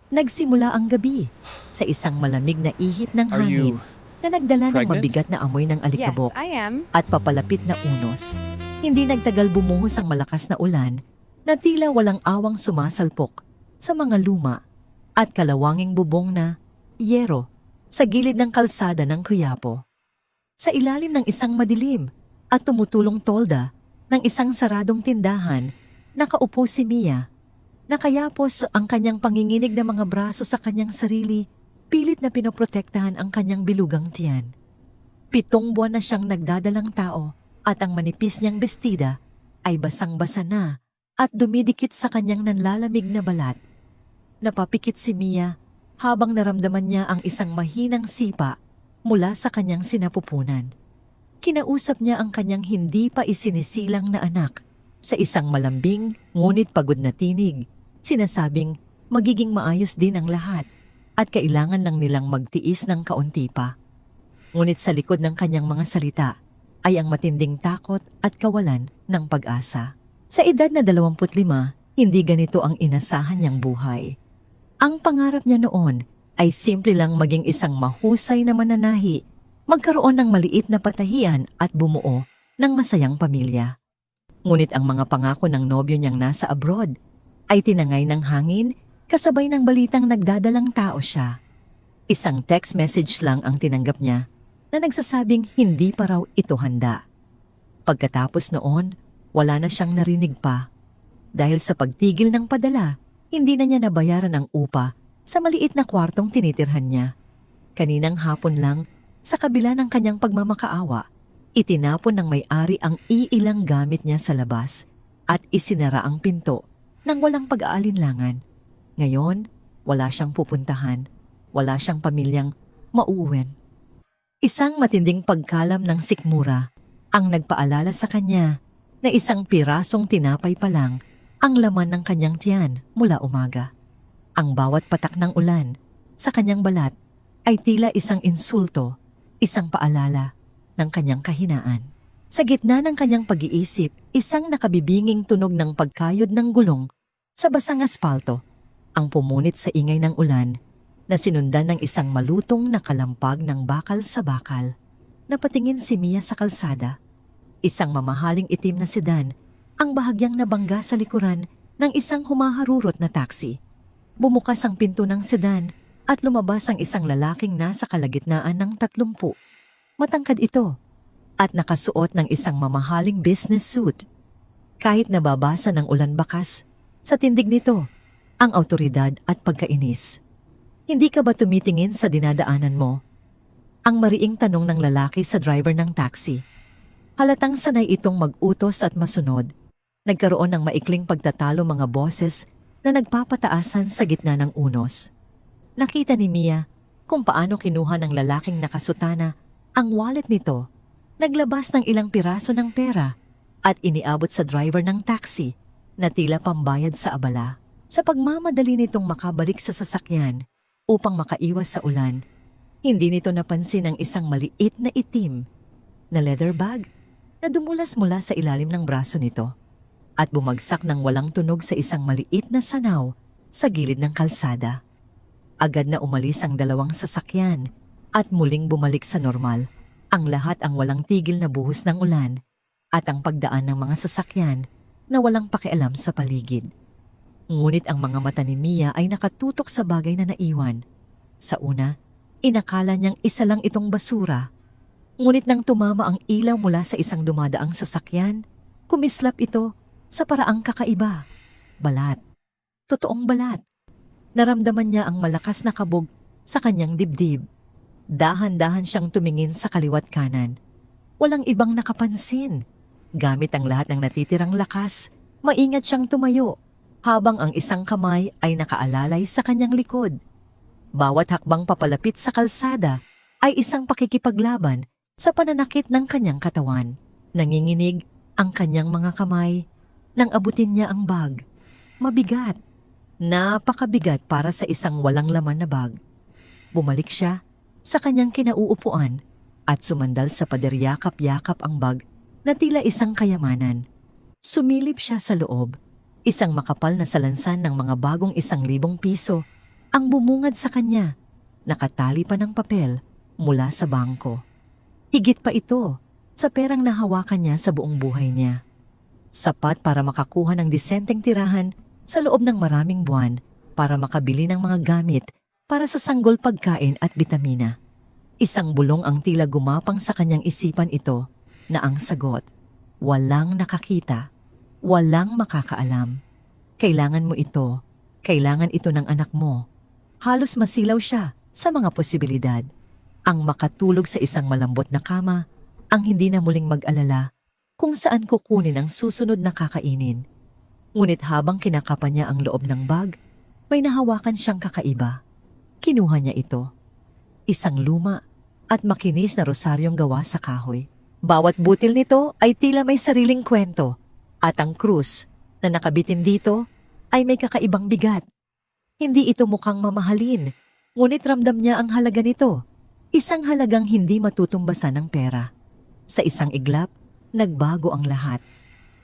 Nagsimula ang gabi sa isang malamig na ihip ng Are hangin you na nagdala ng pregnant? mabigat na amoy ng Yes, alikabok I am. at papalapit na unos. Hindi nagtagal bumuhos ang malakas na ulan na tila walang awang sumasalpok sa mga luma at kalawanging bubong na yero sa gilid ng kalsada ng Quiapo. Sa ilalim ng isang madilim at tumutulong tolda ng isang saradong tindahan, nakaupo si Mia. Nakayapos ang kanyang panginginig na mga braso sa kanyang sarili, pilit na pinoprotektahan ang kanyang bilugang tiyan. 7 buwan na siyang nagdadalang tao at ang manipis niyang bestida ay basang-basa na at dumidikit sa kanyang nanlalamig na balat. Napapikit si Mia habang naramdaman niya ang isang mahinang sipa mula sa kanyang sinapupunan. Kinausap niya ang kanyang hindi pa isinisilang na anak sa isang malambing ngunit pagod na tinig. Sinasabing magiging maayos din ang lahat at kailangan lang nilang magtiis ng kaunti pa. Ngunit sa likod ng kanyang mga salita ay ang matinding takot at kawalan ng pag-asa. Sa edad na 25, hindi ganito ang inasahan niyang buhay. Ang pangarap niya noon ay simple lang maging isang mahusay na mananahi, magkaroon ng maliit na patahian at bumuo ng masayang pamilya. Ngunit ang mga pangako ng nobyo niyang nasa abroad ay tinangay ng hangin kasabay ng balitang nagdadalang tao siya. Isang text message lang ang tinanggap niya na nagsasabing hindi pa raw ito handa. Pagkatapos noon, wala na siyang narinig pa. Dahil sa pagtigil ng padala, hindi na niya nabayaran ang upa sa maliit na kwartong tinitirhan niya. Kaninang hapon lang, sa kabila ng kanyang pagmamakaawa, itinapon ng may-ari ang iilang gamit niya sa labas at isinara ang pinto nang walang pag-aalinlangan. Ngayon, wala siyang pupuntahan, wala siyang pamilyang mauuwin. Isang matinding pagkalam ng sikmura ang nagpaalala sa kanya na isang pirasong tinapay pa lang ang laman ng kanyang tiyan mula umaga. Ang bawat patak ng ulan sa kanyang balat ay tila isang insulto, isang paalala ng kanyang kahinaan. Sa gitna ng kanyang pag-iisip, isang nakabibinging tunog ng pagkayod ng gulong sa basang aspalto ang pumunit sa ingay ng ulan na sinundan ng isang malutong na kalampag ng bakal sa bakal. Napatingin si Mia sa kalsada. Isang mamahaling itim na sedan ang bahagyang nabangga sa likuran ng isang humaharurot na taxi. Bumukas ang pinto ng sedan at lumabas ang isang lalaking nasa kalagitnaan ng 30. Matangkad ito at nakasuot ng isang mamahaling business suit. Kahit nababasa ng ulan bakas, sa tindig nito, ang awtoridad at pagkainis. Hindi ka ba tumitingin sa dinadaanan mo? Ang mariing tanong ng lalaki sa driver ng taxi. Halatang sanay itong mag-utos at masunod. Nagkaroon ng maikling pagtatalo mga boses na nagpapataasan sa gitna ng unos. Nakita ni Mia kung paano kinuha ng lalaking nakasutana ang wallet nito. Naglabas ng ilang piraso ng pera at iniabot sa driver ng taxi na tila pambayad sa abala. Sa pagmamadali nitong makabalik sa sasakyan upang makaiwas sa ulan, hindi nito napansin ang isang maliit na itim na leather bag na dumulas mula sa ilalim ng braso nito at bumagsak ng walang tunog sa isang maliit na sanaw sa gilid ng kalsada. Agad na umalis ang dalawang sasakyan at muling bumalik sa normal. Ang lahat ang walang tigil na buhos ng ulan at ang pagdaan ng mga sasakyan na walang pakialam sa paligid. Ngunit ang mga mata ni Mia ay nakatutok sa bagay na naiwan. Sa una, inakala niyang isa lang itong basura. Ngunit nang tumama ang ilaw mula sa isang dumadaang sasakyan, kumislap ito sa paraang kakaiba. Balat. Totoong balat. Naramdaman niya ang malakas na kabog sa kanyang dibdib. Dahan-dahan siyang tumingin sa kaliwat kanan. Walang ibang nakapansin. Gamit ang lahat ng natitirang lakas, maingat siyang tumayo habang ang isang kamay ay nakaalalay sa kanyang likod. Bawat hakbang papalapit sa kalsada ay isang pakikipaglaban sa pananakit ng kanyang katawan. Nanginginig ang kanyang mga kamay nang abutin niya ang bag. Mabigat. Napakabigat para sa isang walang laman na bag. Bumalik siya sa kanyang kinauupuan at sumandal sa paderyakap-yakap ang bag na tila isang kayamanan. Sumilip siya sa loob, isang makapal na salansan ng mga bagong 1,000 piso Ang bumungad sa kanya, nakatali pa ng papel mula sa bangko. Higit pa ito sa perang nahawakan niya sa buong buhay niya. Sapat para makakuha ng disenteng tirahan sa loob ng maraming buwan para makabili ng mga gamit para sa sanggol pagkain at bitamina. Isang bulong ang tila gumapang sa kanyang isipan ito na ang sagot, walang nakakita, walang makakaalam. Kailangan mo ito, kailangan ito ng anak mo. Halos masilaw siya sa mga posibilidad. Ang makatulog sa isang malambot na kama, ang hindi na muling mag-alala kung saan kukunin ang susunod na kakainin. Ngunit habang kinakapan niya ang loob ng bag, may nahawakan siyang kakaiba. Kinuha niya ito. Isang luma at makinis na rosaryong gawa sa kahoy. Bawat butil nito ay tila may sariling kwento at ang krus na nakabitin dito ay may kakaibang bigat. Hindi ito mukhang mamahalin, ngunit ramdam niya ang halaga nito. Isang halagang hindi matutumbasan ng pera. Sa isang iglap, nagbago ang lahat.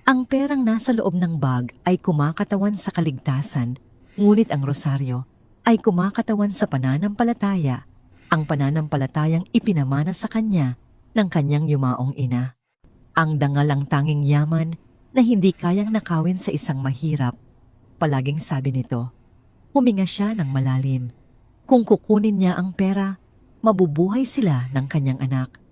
Ang perang nasa loob ng bag ay kumakatawan sa kaligtasan, ngunit ang rosaryo ay kumakatawan sa pananampalataya, ang pananampalatayang ipinamana sa kanya ng kanyang yumaong ina. Ang dangal ang tanging yaman na hindi kayang nakawin sa isang mahirap. Palaging sabi nito. Huminga siya ng malalim. Kung kukunin niya ang pera, mabubuhay sila ng kanyang anak.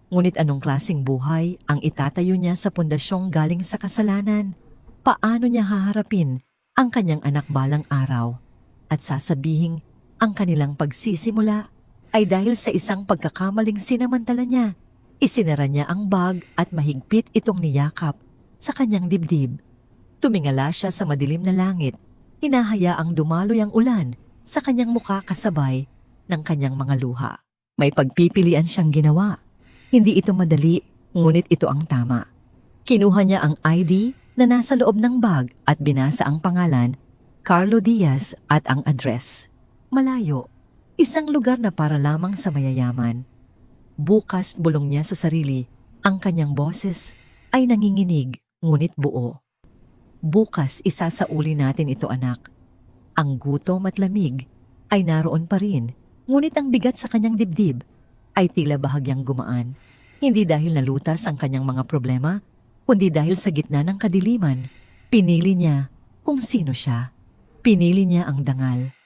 Ngunit anong klaseng buhay ang itatayo niya sa pundasyong galing sa kasalanan? Paano niya haharapin ang kanyang anak balang araw? At sasabihing ang kanilang pagsisimula ay dahil sa isang pagkakamaling sinamantala niya. Isinara niya ang bag at mahigpit itong niyakap sa kanyang dibdib. Tumingala siya sa madilim na langit. Hinahayaang dumaloy ang ulan sa kanyang muka kasabay ng kanyang mga luha. May pagpipilian siyang ginawa. Hindi ito madali, ngunit ito ang tama. Kinuha niya ang ID na nasa loob ng bag at binasa ang pangalan, Carlo Diaz at ang address. Malayo, isang lugar na para lamang sa mayayaman. Bukas bulong niya sa sarili, ang kanyang boses ay nanginginig ngunit buo. Bukas isasauli natin ito anak. Ang gutom at lamig ay naroon pa rin, ngunit ang bigat sa kanyang dibdib ay tila bahagyang gumaan. Hindi dahil nalutas ang kanyang mga problema, kundi dahil sa gitna ng kadiliman, pinili niya kung sino siya. Pinili niya ang dangal.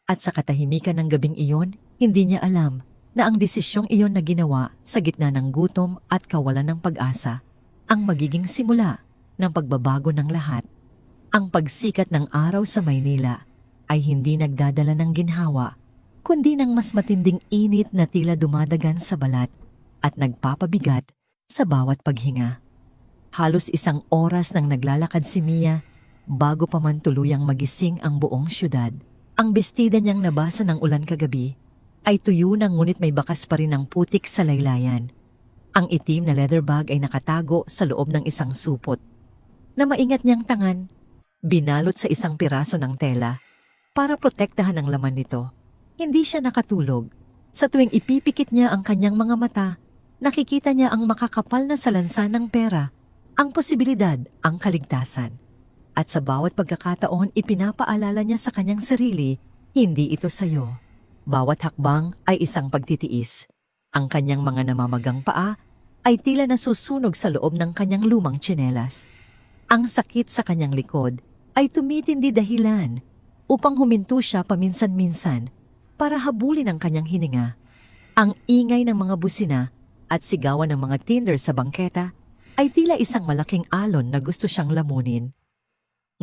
At sa katahimikan ng gabing iyon, hindi niya alam na ang desisyong iyon na ginawa sa gitna ng gutom at kawalan ng pag-asa ang magiging simula ng pagbabago ng lahat. Ang pagsikat ng araw sa Maynila ay hindi nagdadala ng ginhawa, kundi ng mas matinding init na tila dumadagan sa balat at nagpapabigat sa bawat paghinga. Halos isang oras nang naglalakad si Mia bago pa man tuluyang magising ang buong syudad. Ang bestida niyang nabasa ng ulan kagabi ay tuyo na ngunit may bakas pa rin ng putik sa laylayan. Ang itim na leather bag ay nakatago sa loob ng isang supot na maingat niyang tangan, binalot sa isang piraso ng tela para protektahan ang laman nito. Hindi siya nakatulog. Sa tuwing ipipikit niya ang kanyang mga mata, nakikita niya ang makakapal na salansan ng pera, ang posibilidad, ang kaligtasan. At sa bawat pagkakataon ipinapaalala niya sa kanyang sarili, hindi ito sayo. Bawat hakbang ay isang pagtitiis. Ang kanyang mga namamagang paa ay tila nasusunog sa loob ng kanyang lumang tsinelas. Ang sakit sa kanyang likod ay tumitindi dahilan upang huminto siya paminsan-minsan para habulin ang kanyang hininga. Ang ingay ng mga busina at sigawan ng mga tinder sa bangketa ay tila isang malaking alon na gusto siyang lamunin.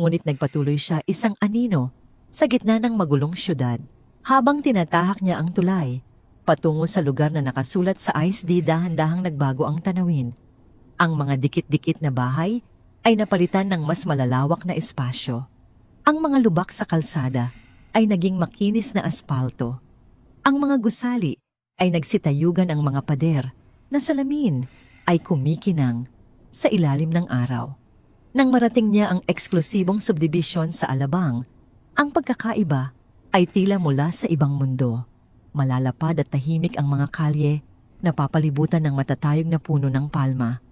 Ngunit nagpatuloy siya isang anino sa gitna ng magulong syudad habang tinatahak niya ang tulay patungo sa lugar na nakasulat sa ISD. Dahan-dahang nagbago ang tanawin. Ang mga dikit-dikit na bahay ay napalitan ng mas malalawak na espasyo. Ang mga lubak sa kalsada ay naging makinis na aspalto. Ang mga gusali ay nagsitayugan, ang mga pader na salamin ay kumikinang sa ilalim ng araw. Nang marating niya ang eksklusibong subdivision sa Alabang, ang pagkakaiba ay tila mula sa ibang mundo. Malalapad at tahimik ang mga kalye na papalibutan ng matatayog na puno ng palma.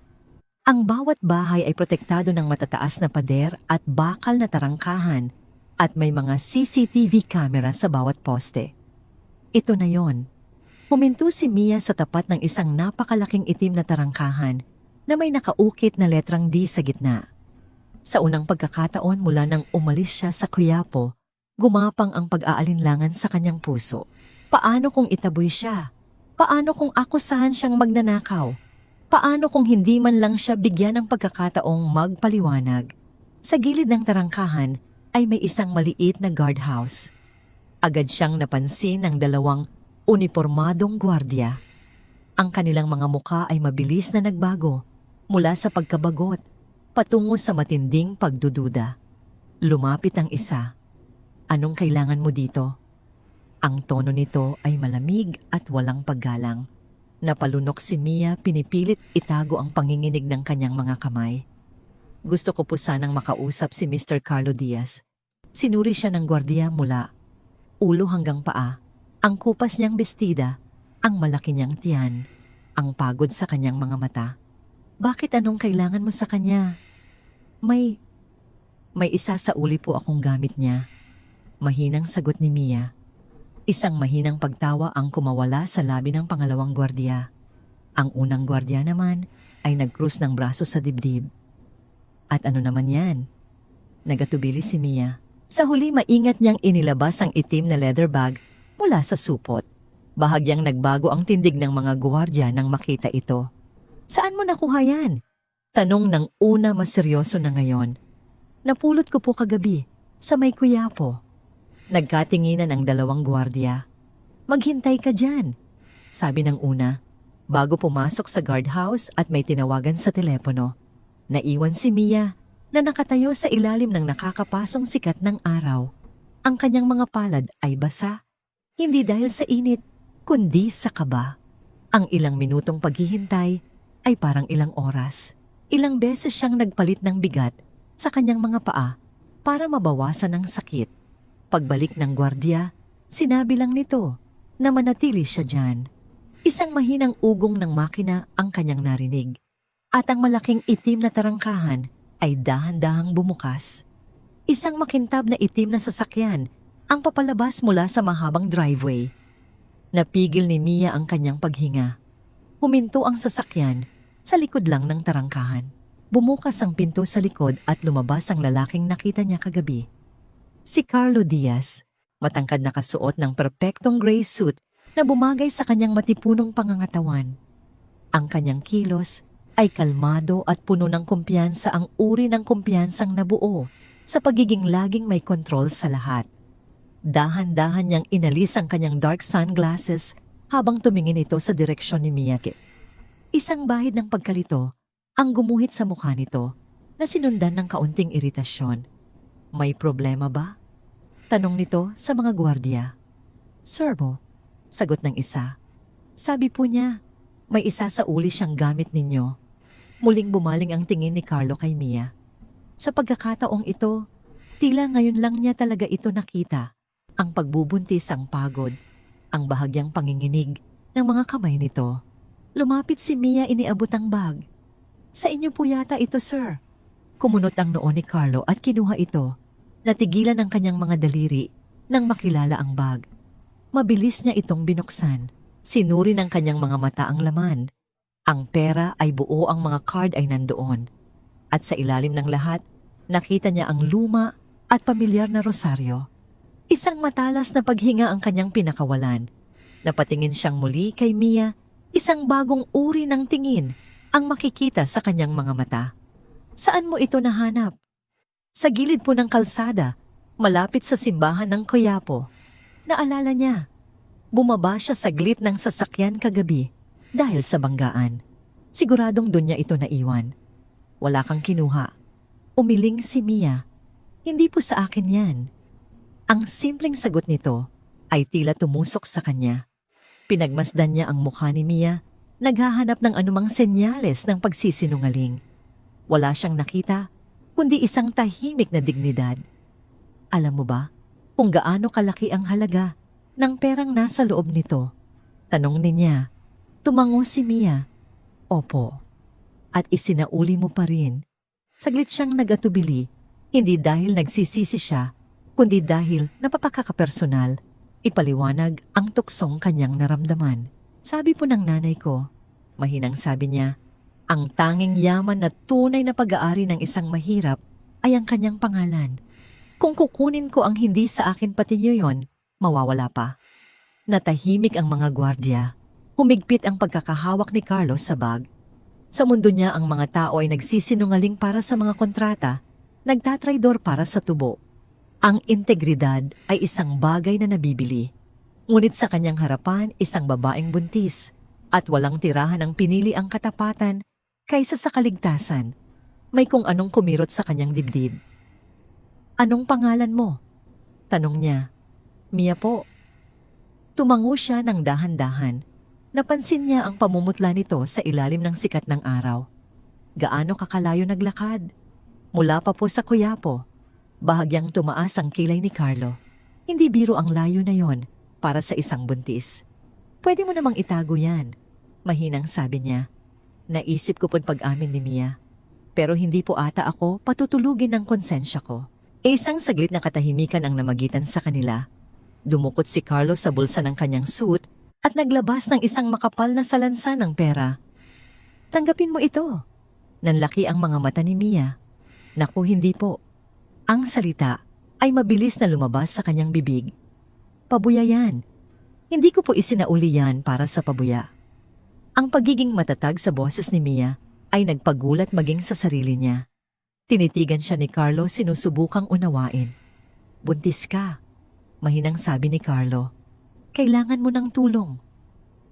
Ang bawat bahay ay protektado ng matataas na pader at bakal na tarangkahan At may mga CCTV camera sa bawat poste. Ito na yon. Huminto si Mia sa tapat ng isang napakalaking itim na tarangkahan na may nakaukit na letrang D sa gitna. Sa unang pagkakataon mula nang umalis siya sa Quiapo, gumapang ang pag-aalinlangan sa kanyang puso. Paano kung itaboy siya? Paano kung akusahan siyang magnanakaw? Paano kung hindi man lang siya bigyan ng pagkakataong magpaliwanag? Sa gilid ng tarangkahan ay may isang maliit na guardhouse. Agad siyang napansin ng dalawang unipormadong gwardiya. Ang kanilang mga muka ay mabilis na nagbago mula sa pagkabagot patungo sa matinding pagdududa. Lumapit ang isa. Anong kailangan mo dito? Ang tono nito ay malamig at walang paggalang. Napalunok si Mia, pinipilit itago ang panginginig ng kanyang mga kamay. Gusto ko po sanang makausap si Mr. Carlo Diaz. Sinuri siya ng gwardiya mula ulo hanggang paa. Ang kupas niyang bestida, ang malaki niyang tiyan, ang pagod sa kanyang mga mata. Bakit anong kailangan mo sa kanya? May isa sa uli po akong gamit niya. Mahinang sagot ni Mia. Isang mahinang pagtawa ang kumawala sa labi ng pangalawang gwardiya. Ang unang gwardiya naman ay nagkrus ng braso sa dibdib. At ano naman yan? Nagatubili si Mia. Sa huli maingat niyang inilabas ang itim na leather bag mula sa supot. Bahagyang nagbago ang tindig ng mga gwardiya nang makita ito. Saan mo nakuha yan? Tanong ng una mas seryoso na ngayon. Napulot ko po kagabi sa may Quiapo. Nagkatinginan ang dalawang gwardiya. Maghintay ka dyan, sabi ng una. Bago pumasok sa guardhouse at may tinawagan sa telepono. Naiwan si Mia na nakatayo sa ilalim ng nakakapasong sikat ng araw. Ang kanyang mga palad ay basa, hindi dahil sa init, kundi sa kaba. Ang ilang minutong paghihintay ay parang ilang oras. Ilang beses siyang nagpalit ng bigat sa kanyang mga paa para mabawasan ang sakit. Pagbalik ng gwardiya, sinabi lang nito na manatili siya dyan. Isang mahinang ugong ng makina ang kanyang narinig. At ang malaking itim na tarangkahan ay dahan-dahang bumukas. Isang makintab na itim na sasakyan ang papalabas mula sa mahabang driveway. Napigil ni Mia ang kanyang paghinga. Huminto ang sasakyan sa likod lang ng tarangkahan. Bumukas ang pinto sa likod at lumabas ang lalaking nakita niya kagabi. Si Carlo Diaz, matangkad na kasuot ng perpektong gray suit na bumagay sa kanyang matipunong pangangatawan. Ang kanyang kilos ay kalmado at puno ng kumpiyansa, ang uri ng kumpiyansang nabuo sa pagiging laging may kontrol sa lahat. Dahan-dahan niyang inalis ang kanyang dark sunglasses habang tumingin ito sa direksyon ni Miyake. Isang bahid ng pagkalito ang gumuhit sa mukha nito na sinundan ng kaunting iritasyon. May problema ba? Tanong nito sa mga gwardiya. Sir mo, sagot ng isa. Sabi po niya, may isa sa uli siyang gamit ninyo. Muling bumaling ang tingin ni Carlo kay Mia. Sa pagkakataong ito, tila ngayon lang niya talaga ito nakita. Ang pagbubuntis, ang pagod, ang bahagyang panginginig ng mga kamay nito. Lumapit si Mia, iniabot ang bag. Sa inyo po yata ito, sir. Kumunot ang noo ni Carlo at kinuha ito. Natigilan ang kanyang mga daliri nang makilala ang bag. Mabilis niya itong binuksan. Sinuri ng kanyang mga mata ang laman. Ang pera ay buo, ang mga card ay nandoon. At sa ilalim ng lahat, nakita niya ang luma at pamilyar na rosaryo. Isang matalas na paghinga ang kanyang pinakawalan. Napatingin siyang muli kay Mia, isang bagong uri ng tingin ang makikita sa kanyang mga mata. Saan mo ito nahanap? Sa gilid po ng kalsada, malapit sa simbahan ng Quiapo. Naalala niya, bumaba siya saglit ng sasakyan kagabi dahil sa banggaan. Siguradong doon niya ito naiwan. Wala kang kinuha. Umiling si Mia. Hindi po sa akin yan. Ang simpleng sagot nito ay tila tumusok sa kanya. Pinagmasdan niya ang mukha ni Mia, naghahanap ng anumang senyales ng pagsisinungaling. Wala siyang nakita, kundi isang tahimik na dignidad. Alam mo ba kung gaano kalaki ang halaga ng perang nasa loob nito? Tanong niya. Tumango si Mia. Opo. At isinauli mo pa rin. Saglit siyang nagatubili, hindi dahil nagsisisi siya, kundi dahil napapakakapersonal, ipaliwanag ang tuksong kanyang naramdaman. Sabi po ng nanay ko, mahinang sabi niya, ang tanging yaman na tunay na pag-aari ng isang mahirap ay ang kanyang pangalan. Kung kukunin ko ang hindi sa akin pati yon, mawawala pa. Natahimik ang mga gwardya. Humigpit ang pagkakahawak ni Carlos sa bag. Sa mundo niya ang mga tao ay nagsisinungaling para sa mga kontrata, nagtatraidor para sa tubo. Ang integridad ay isang bagay na nabibili. Ngunit sa kanyang harapan isang babaeng buntis at walang tirahan ang pinili ang katapatan kaysa sa kaligtasan. May kung anong kumirot sa kanyang dibdib. Anong pangalan mo? Tanong niya. Mia po. Tumango siya ng dahan-dahan. Napansin niya ang pamumutla nito sa ilalim ng sikat ng araw. Gaano kakalayo naglakad? Mula pa po sa Quiapo. Bahagyang tumaas ang kilay ni Carlo. Hindi biro ang layo na yon para sa isang buntis. Pwede mo namang itago yan. Mahinang sabi niya. Naisip ko po'n pag-amin ni Mia. Pero hindi po ata ako patutulugin ng konsensya ko. Isang saglit na katahimikan ang namagitan sa kanila. Dumukot si Carlo sa bulsa ng kanyang suit at naglabas ng isang makapal na salansa ng pera. Tanggapin mo ito. Nanlaki ang mga mata ni Mia. Naku, hindi po. Ang salita ay mabilis na lumabas sa kanyang bibig. Pabuya yan. Hindi ko po isinauli yan para sa pabuya. Ang pagiging matatag sa boses ni Mia ay nagpagulat maging sa sarili niya. Tinitigan siya ni Carlo sinusubukang unawain. Buntis ka. Mahinang sabi ni Carlo. Kailangan mo ng tulong.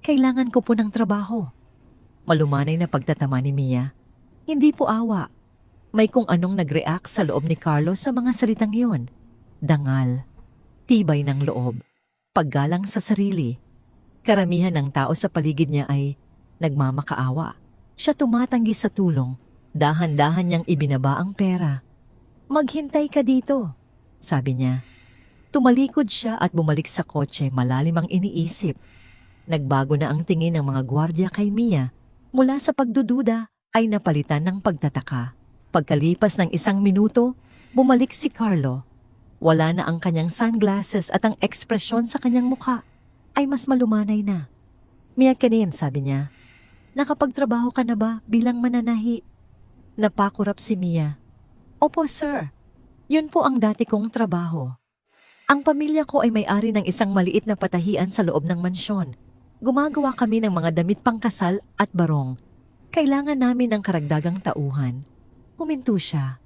Kailangan ko po ng trabaho. Malumanay na pagtatama ni Mia. Hindi po awa. May kung anong nag-react sa loob ni Carlo sa mga salitang yon. Dangal. Tibay ng loob. Paggalang sa sarili. Karamihan ng tao sa paligid niya ay nagmamakaawa. Siya tumatanggi sa tulong. Dahan-dahan niyang ibinaba ang pera. Maghintay ka dito, sabi niya. Tumalikod siya at bumalik sa kotse, malalim ang iniisip. Nagbago na ang tingin ng mga gwardya kay Mia. Mula sa pagdududa ay napalitan ng pagtataka. Pagkalipas ng 1 minuto, bumalik si Carlo. Wala na ang kanyang sunglasses at ang ekspresyon sa kanyang mukha ay mas malumanay na. Mia Kenin, sabi niya. Nakapagtrabaho ka na ba bilang mananahi? Napakurap si Mia. Opo, sir. Yun po ang dati kong trabaho. Ang pamilya ko ay may-ari ng isang maliit na patahian sa loob ng mansyon. Gumagawa kami ng mga damit pangkasal at barong. Kailangan namin ng karagdagang tauhan. Huminto siya.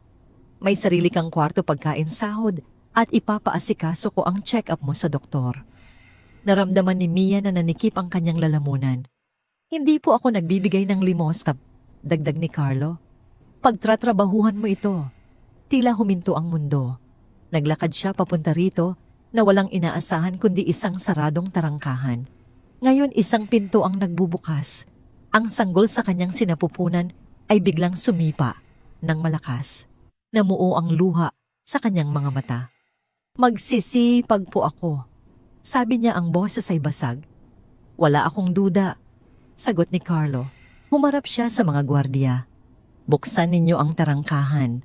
May sarili kang kwarto pagkain sahod at ipapaasikaso ko ang check-up mo sa doktor. Naramdaman ni Mia na nanikip ang kanyang lalamunan. Hindi po ako nagbibigay ng limosna, dagdag ni Carlo. Pagtratrabahuhan mo ito. Tila huminto ang mundo. Naglakad siya papunta rito na walang inaasahan kundi isang saradong tarangkahan. Ngayon isang pinto ang nagbubukas. Ang sanggol sa kanyang sinapupunan ay biglang sumipa ng malakas. Namuo ang luha sa kanyang mga mata. Magsisipag po ako. Sabi niya ang boses ay basag. Wala akong duda. Sagot ni Carlo. Humarap siya sa mga gwardiya. Buksan ninyo ang tarangkahan.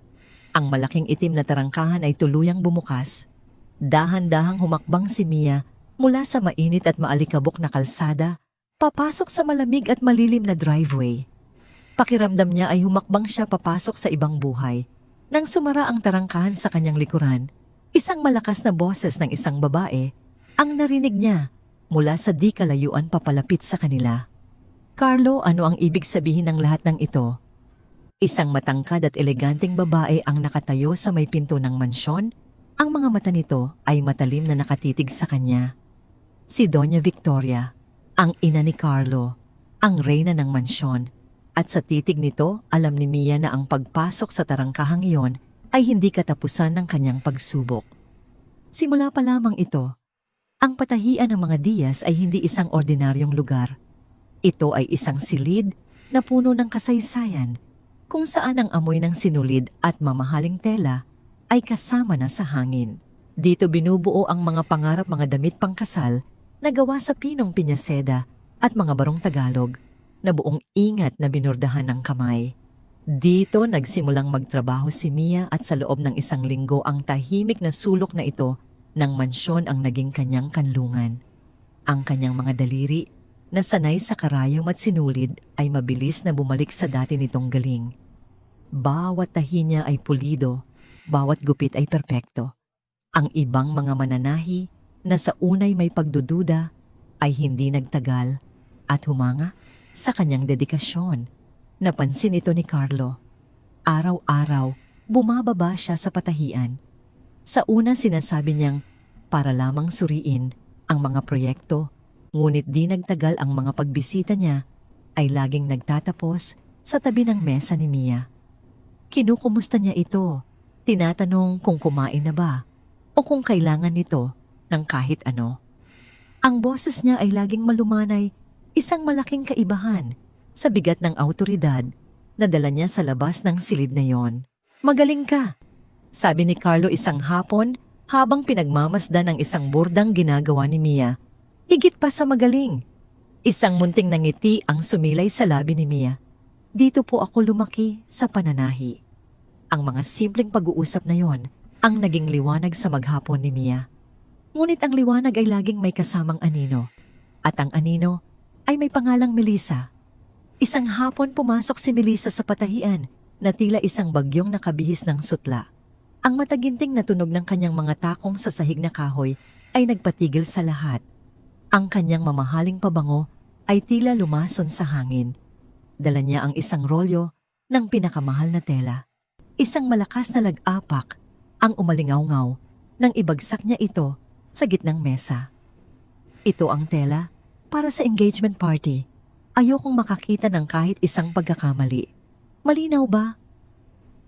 Ang malaking itim na tarangkahan ay tuluyang bumukas. Dahan-dahang humakbang si Mia mula sa mainit at maalikabok na kalsada, papasok sa malamig at malilim na driveway. Pakiramdam niya ay humakbang siya papasok sa ibang buhay. Nang sumara ang tarangkahan sa kanyang likuran, isang malakas na boses ng isang babae ang narinig niya mula sa di kalayuan papalapit sa kanila. Carlo, ano ang ibig sabihin ng lahat ng ito? Isang matangkad at eleganteng babae ang nakatayo sa may pinto ng mansyon. Ang mga mata nito ay matalim na nakatitig sa kanya. Si Doña Victoria, ang ina ni Carlo, ang reyna ng mansyon. At sa titig nito, alam ni Mia na ang pagpasok sa tarangkahang iyon ay hindi katapusan ng kanyang pagsubok. Simula pa lamang ito, ang patahian ng mga Diaz ay hindi isang ordinaryong lugar. Ito ay isang silid na puno ng kasaysayan, kung saan ang amoy ng sinulid at mamahaling tela ay kasama na sa hangin. Dito binubuo ang mga pangarap mga damit pangkasal na gawa sa pinong pinyaseda at mga barong Tagalog na buong ingat na binordahan ng kamay. Dito nagsimulang magtrabaho si Mia at sa loob ng 1 linggo ang tahimik na sulok na ito ng mansyon ang naging kanyang kanlungan. Ang kanyang mga daliri na sanay sa karayom at sinulid ay mabilis na bumalik sa dati nitong galing. Bawat tahi niya ay pulido, bawat gupit ay perpekto. Ang ibang mga mananahi na sa unay may pagdududa ay hindi nagtagal at humanga sa kanyang dedikasyon. Napansin ito ni Carlo. Araw-araw, bumababa siya sa patahian. Sa una sinasabi niyang para lamang suriin ang mga proyekto, ngunit di nagtagal ang mga pagbisita niya ay laging nagtatapos sa tabi ng mesa ni Mia. Kinukumusta niya ito, tinatanong kung kumain na ba o kung kailangan nito ng kahit ano. Ang boses niya ay laging malumanay, isang malaking kaibahan sa bigat ng awtoridad na dala niya sa labas ng silid na yon. "Magaling ka," sabi ni Carlo isang hapon habang pinagmamasdan ng isang burdang ginagawa ni Mia. Higit pa sa magaling. Isang munting nangiti ang sumilay sa labi ni Mia. "Dito po ako lumaki sa pananahi." Ang mga simpleng pag-uusap na yon ang naging liwanag sa maghapon ni Mia. Ngunit ang liwanag ay laging may kasamang anino. At ang anino ay may pangalang Melissa. Isang hapon pumasok si Melissa sa patahian na tila isang bagyong nakabihis ng sutla. Ang mataginting na tunog ng kanyang mga takong sa sahig na kahoy ay nagpatigil sa lahat. Ang kanyang mamahaling pabango ay tila lumason sa hangin. Dala niya ang isang rolyo ng pinakamahal na tela. Isang malakas na lag-apak ang umalingaw-ngaw nang ibagsak niya ito sa gitnang mesa. "Ito ang tela para sa engagement party. Ayokong makakita ng kahit isang pagkakamali. Malinaw ba?"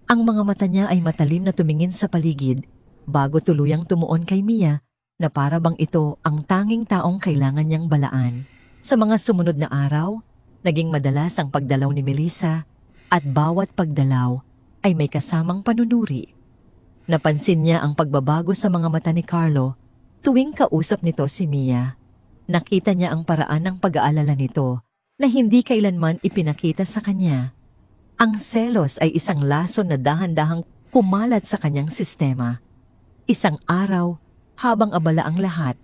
Ang mga mata niya ay matalim na tumingin sa paligid bago tuluyang tumuon kay Mia na para bang ito ang tanging taong kailangan niyang balaan. Sa mga sumunod na araw, naging madalas ang pagdalaw ni Melissa at bawat pagdalaw ay may kasamang panunuri. Napansin niya ang pagbabago sa mga mata ni Carlo tuwing kausap nito si Mia. Nakita niya ang paraan ng pag-aalala nito na hindi kailanman ipinakita sa kanya. Ang selos ay isang lason na dahan-dahang kumalat sa kanyang sistema. Isang araw, habang abala ang lahat,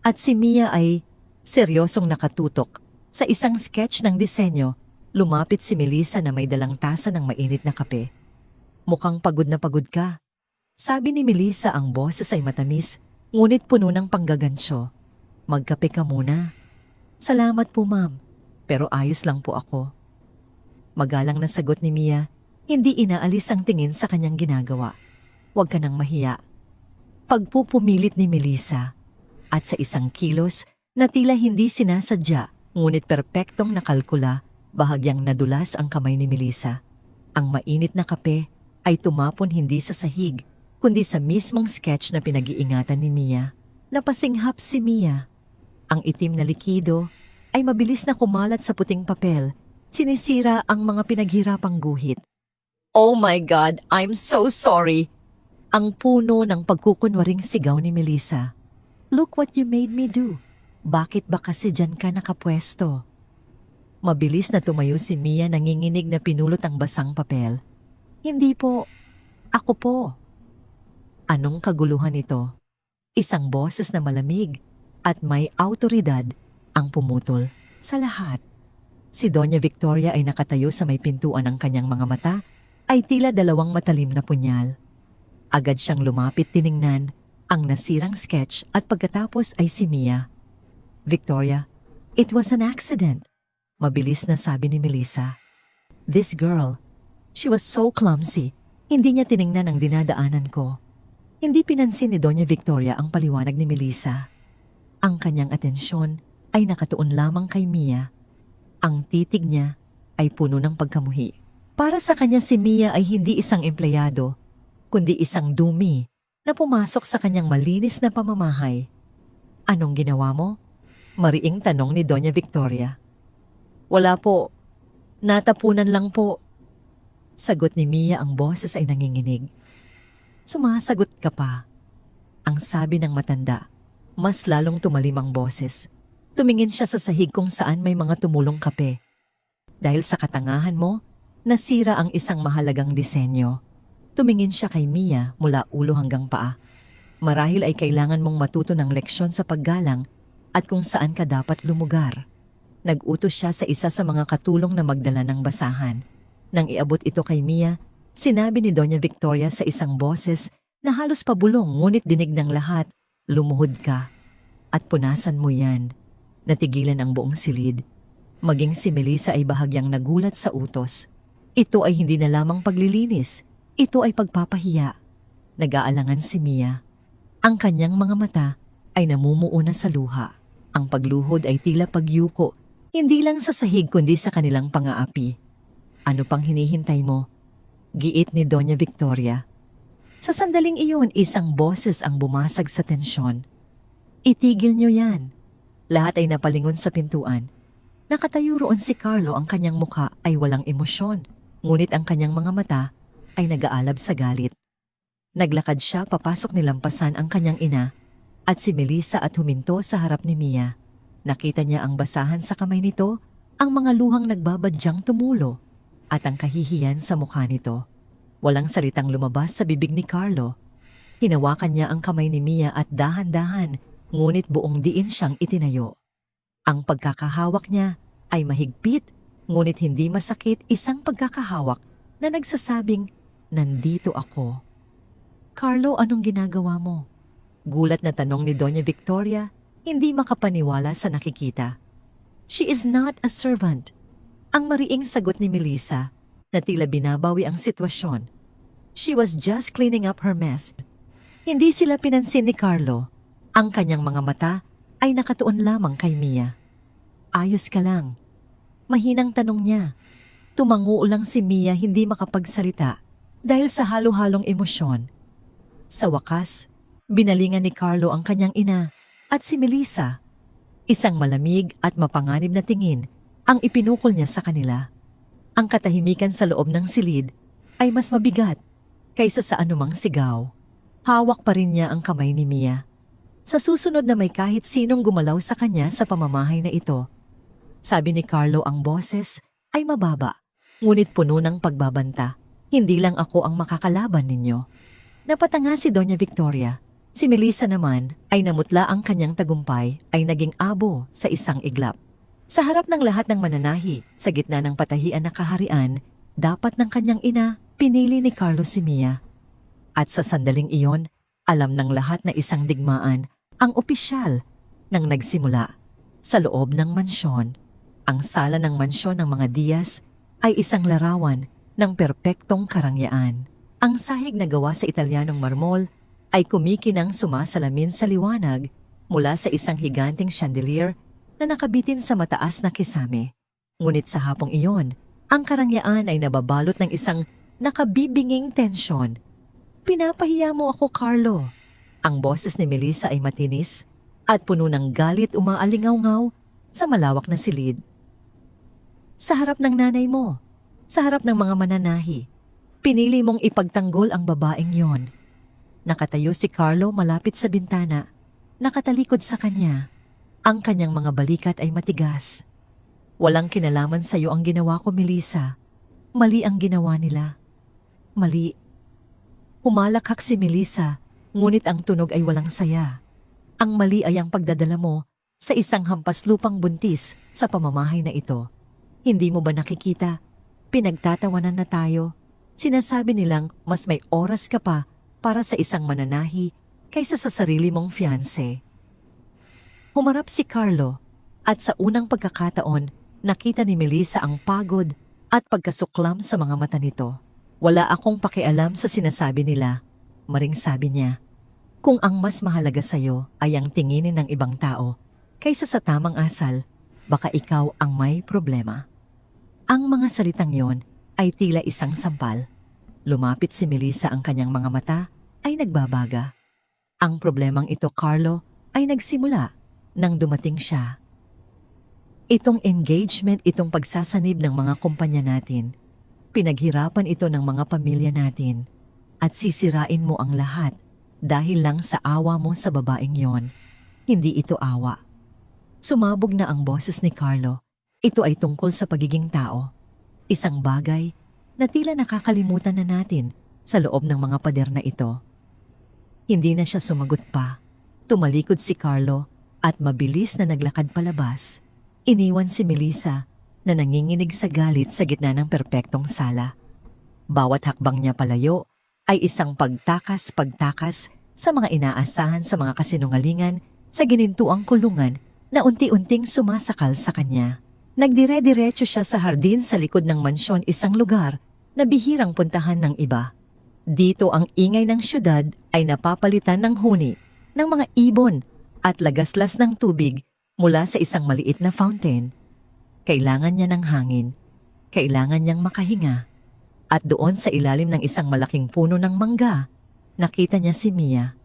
at si Mia ay seryosong nakatutok sa isang sketch ng disenyo, lumapit si Melissa na may dalang tasa ng mainit na kape. "Mukhang pagod na pagod ka," sabi ni Melissa, ang boses ay matamis, ngunit puno ng panggagansyo. "Magkape ka muna." "Salamat po, ma'am. Pero ayos lang po ako." Magalang na sagot ni Mia, hindi inaalis ang tingin sa kanyang ginagawa. "Huwag ka nang mahiya." Pagpupumilit ni Melissa, at sa isang kilos na tila hindi sinasadya, ngunit perpektong nakalkula, bahagyang nadulas ang kamay ni Melissa. Ang mainit na kape ay tumapon hindi sa sahig, kundi sa mismong sketch na pinag-iingatan ni Mia. Napasinghap si Mia. Ang itim na likido ay mabilis na kumalat sa puting papel, sinisira ang mga pinaghirapang guhit. "Oh my God, I'm so sorry!" Ang puno ng pagkukunwaring sigaw ni Melissa. "Look what you made me do. Bakit ba kasi dyan ka nakapwesto?" Mabilis na tumayo si Mia, nanginginig na pinulot ang basang papel. "Hindi po. Ako po." Anong kaguluhan ito? Isang boses na malamig at may awtoridad ang pumutol sa lahat. Si Doña Victoria ay nakatayo sa may pintuan, ng kanyang mga mata ay tila dalawang matalim na punyal. Agad siyang lumapit, tiningnan ang nasirang sketch at pagkatapos ay si Mia. "Victoria, it was an accident," mabilis na sabi ni Melissa. "This girl, she was so clumsy, hindi niya tiningnan ang dinadaanan ko." Hindi pinansin ni Doña Victoria ang paliwanag ni Melissa. Ang kanyang atensyon ay nakatuon lamang kay Mia. Ang titig niya ay puno ng pagkamuhi. Para sa kanya si Mia ay hindi isang empleyado, kundi isang dumi na pumasok sa kanyang malinis na pamamahay. "Anong ginawa mo?" mariing tanong ni Doña Victoria. "Wala po. Natapunan lang po." Sagot ni Mia, ang boses ay nanginginig. "Sumasagot ka pa," ang sabi ng matanda. Mas lalong tumalim ang boses. Tumingin siya sa sahig kung saan may mga tumulong kape. "Dahil sa katangahan mo, Nasira ang isang mahalagang disenyo. Tumingin siya kay Mia mula ulo hanggang paa. Marahil ay kailangan mong matuto ng leksyon sa paggalang at kung saan ka dapat lumugar. Nag-utos siya sa isa sa mga katulong na magdala ng basahan. Nang iabot ito kay Mia, sinabi ni Doña Victoria sa isang boses na halos pabulong ngunit dinig ng lahat, "Lumuhod ka at punasan mo yan." Natigilan ang buong silid. Maging si Melissa ay bahagyang nagulat sa utos. Ito ay hindi na lamang paglilinis. Ito ay pagpapahiya. Nag-aalangan si Mia. Ang kanyang mga mata ay namumuo na sa luha. Ang pagluhod ay tila pagyuko, hindi lang sa sahig kundi sa kanilang pang-aapi. "Ano pang hinihintay mo?" Giit ni Doña Victoria. Sa sandaling iyon, isang boses ang bumasag sa tensyon. "Itigil niyo yan." Lahat ay napalingon sa pintuan. Nakatayo roon si Carlo, ang kanyang mukha ay walang emosyon, ngunit ang kanyang mga mata ay nag-aalab sa galit. Naglakad siya papasok nilampasan ang kanyang ina at si Melissa at huminto sa harap ni Mia. Nakita niya ang basahan sa kamay nito, ang mga luhang nagbabadyang tumulo at ang kahihiyan sa mukha nito. Walang salitang lumabas sa bibig ni Carlo. Hinawakan niya ang kamay ni Mia at dahan-dahan, ngunit buong diin siyang itinayo. Ang pagkakahawak niya ay mahigpit, ngunit hindi masakit, isang pagkakahawak na nagsasabing, "Nandito ako." "Carlo, anong ginagawa mo?" Gulat na tanong ni Doña Victoria, hindi makapaniwala sa nakikita. "She is not a servant." Ang mariing sagot ni Melissa na tila binabawi ang sitwasyon. "She was just cleaning up her mess." Hindi sila pinansin ni Carlo. Ang kanyang mga mata ay nakatuon lamang kay Mia. "Ayos ka lang?" Mahinang tanong niya. Tumango lang si Mia, hindi makapagsalita dahil sa halo-halong emosyon. Sa wakas, binalingan ni Carlo ang kanyang ina at si Melissa. Isang malamig at mapanganib na tingin ang ipinukol niya sa kanila. Ang katahimikan sa loob ng silid ay mas mabigat kaysa sa anumang sigaw. Hawak pa rin niya ang kamay ni Mia. Sa susunod na may kahit sinong gumalaw sa kanya sa pamamahay na ito. Sabi ni Carlo, ang boses ay mababa, ngunit puno ng pagbabanta. "Hindi lang ako ang makakalaban ninyo." Napatanga si Doña Victoria. Si Melissa naman ay namutla, ang kanyang tagumpay ay naging abo sa isang iglap. Sa harap ng lahat ng mananahi, sa gitna ng patahian na kaharian, dapat ng kanyang ina, pinili ni Carlo si Mia. At sa sandaling iyon, alam ng lahat na isang digmaan ang opisyal nang nagsimula sa loob ng mansyon. Ang sala ng mansyon ng mga Diaz ay isang larawan ng perpektong karangyaan. Ang sahig na gawa sa Italianong marmol ay kumikinang sumasalamin sa liwanag mula sa isang higanting chandelier na nakabitin sa mataas na kisame. Ngunit sa hapong iyon, ang karangyaan ay nababalot ng isang nakabibinging tensyon. "Pinapahiya mo ako, Carlo." Ang boses ni Melissa ay matinis at puno ng galit, umaalingaw-ngaw sa malawak na silid. "Sa harap ng nanay mo, sa harap ng mga mananahi, pinili mong ipagtanggol ang babaeng yon." Nakatayo si Carlo malapit sa bintana, nakatalikod sa kanya. Ang kanyang mga balikat ay matigas. "Walang kinalaman sa iyo ang ginawa ko, Melissa. Mali ang ginawa nila. Mali." Humalakhak si Melissa, ngunit ang tunog ay walang saya. "Ang mali ay ang pagdadala mo sa isang hampas lupang buntis sa pamamahay na ito. Hindi mo ba nakikita? Pinagtatawanan na tayo. Sinasabi nilang mas may oras ka pa para sa isang mananahi kaysa sa sarili mong fiancé." Humarap si Carlo at sa unang pagkakataon, nakita ni Melissa ang pagod at pagkasuklam sa mga mata nito. "Wala akong pakialam sa sinasabi nila," maring sabi niya. "Kung ang mas mahalaga sa'yo ay ang tinginin ng ibang tao kaysa sa tamang asal, baka ikaw ang may problema." Ang mga salitang yon ay tila isang sampal. Lumapit si Melissa, ang kanyang mga mata ay nagbabaga. Ang problemang ito, Carlo, ay nagsimula nang dumating siya. Itong engagement, itong pagsasanib ng mga kumpanya natin, pinaghirapan ito ng mga pamilya natin, at sisirain mo ang lahat dahil lang sa awa mo sa babaeng yon. Hindi ito awa. Sumabog na ang boses ni Carlo. Ito ay tungkol sa pagiging tao. Isang bagay na tila nakakalimutan na natin sa loob ng mga pader na ito. Hindi na siya sumagot pa. Tumalikod si Carlo at mabilis na naglakad palabas. Iniwan si Melissa na nanginginig sa galit sa gitna ng perpektong sala. Bawat hakbang niya palayo ay isang pagtakas-pagtakas sa mga inaasahan sa mga kasinungalingan sa ginintuang kulungan na unti-unting sumasakal sa kanya. Nagdire-diretso siya sa hardin sa likod ng mansyon, isang lugar na bihirang puntahan ng iba. Dito ang ingay ng syudad ay napapalitan ng huni ng mga ibon at lagaslas ng tubig mula sa isang maliit na fountain. Kailangan niya ng hangin, kailangan niyang makahinga. At doon sa ilalim ng isang malaking puno ng mangga, nakita niya si Mia.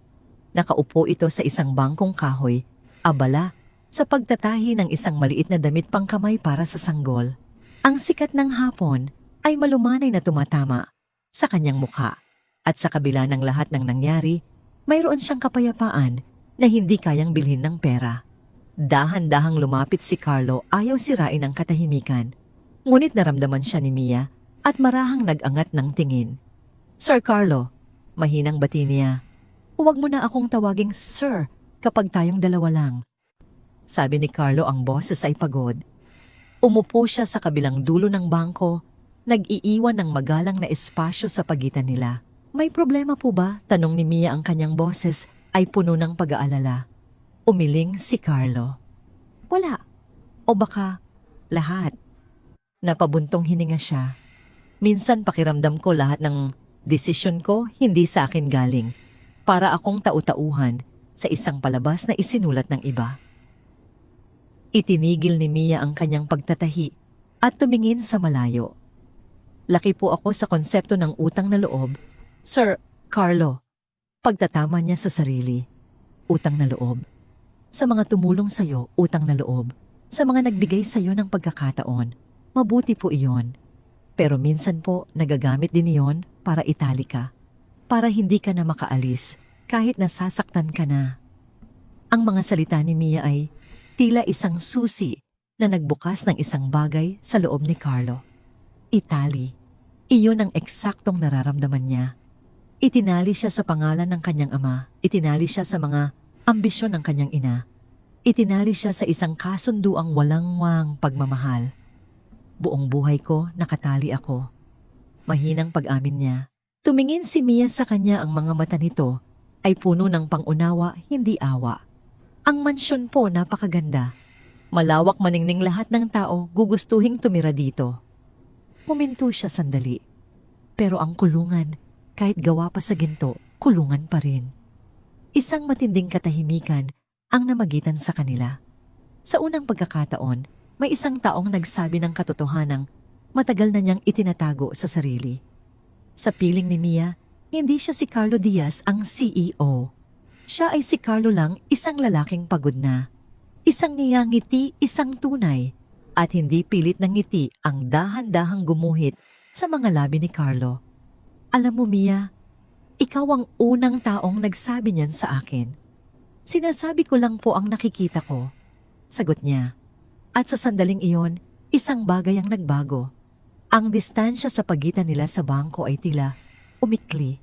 Nakaupo ito sa isang bangkong kahoy, abala sa pagtatahi ng isang maliit na damit pangkamay para sa sanggol. Ang sikat ng hapon ay malumanay na tumatama sa kanyang mukha. At sa kabila ng lahat ng nangyari, mayroon siyang kapayapaan na hindi kayang bilhin ng pera. Dahan-dahang lumapit si Carlo, ayaw sirain ang katahimikan. Ngunit naramdaman siya ni Mia at marahang nag-angat ng tingin. "Sir Carlo," mahinang bati niya. "Huwag mo na akong tawaging sir kapag tayong dalawa lang." Sabi ni Carlo, ang boses ay pagod. Umupo siya sa kabilang dulo ng bangko, nag-iiwan ng magalang na espasyo sa pagitan nila. "May problema po ba?" tanong ni Mia. Ang kanyang boses ay puno ng pag-aalala. Umiling si Carlo. "Wala. O baka lahat." Napabuntong hininga siya. "Minsan pakiramdam ko lahat ng desisyon ko hindi sa akin galing. Para akong tau-tauhan sa isang palabas na isinulat ng iba." Itinigil ni Mia ang kanyang pagtatahi at tumingin sa malayo. "Laki po ako sa konsepto ng utang na loob, Sir Carlo." Pagtatama niya sa sarili. Utang na loob. Sa mga tumulong sa'yo, utang na loob. Sa mga nagbigay sa'yo ng pagkakataon, mabuti po iyon. Pero minsan po, nagagamit din iyon para itali ka. Para hindi ka na makaalis, kahit nasasaktan ka na. Ang mga salita ni Mia ay tila isang susi na nagbukas ng isang bagay sa loob ni Carlo. Itali. Iyon ang eksaktong nararamdaman niya. Itinali siya sa pangalan ng kanyang ama. Itinali siya sa mga ambisyon ng kanyang ina. Itinali siya sa isang kasunduang walang pagmamahal. "Buong buhay ko, nakatali ako." Mahinang pag-amin niya. Tumingin si Mia sa kanya, ang mga mata nito ay puno ng pangunawa, hindi awa. "Ang mansyon po napakaganda. Malawak, maningning, lahat ng tao gugustuhing tumira dito." Huminto siya sandali. Pero ang kulungan, kahit gawa pa sa ginto, kulungan pa rin. Isang matinding katahimikan ang namagitan sa kanila. Sa unang pagkakataon, may isang taong nagsabi ng katotohanang matagal na niyang itinatago sa sarili. Sa piling ni Mia, hindi siya si Carlo Diaz ang CEO. Siya ay si Carlo lang, isang lalaking pagod na. Isang ngiti, isang tunay, at hindi pilit ng ngiti ang dahan-dahang gumuhit sa mga labi ni Carlo. "Alam mo, Mia, ikaw ang unang taong nagsabi niyan sa akin." "Sinasabi ko lang po ang nakikita ko," sagot niya. At sa sandaling iyon, isang bagay ang nagbago. Ang distansya sa pagitan nila sa bangko ay tila umikli.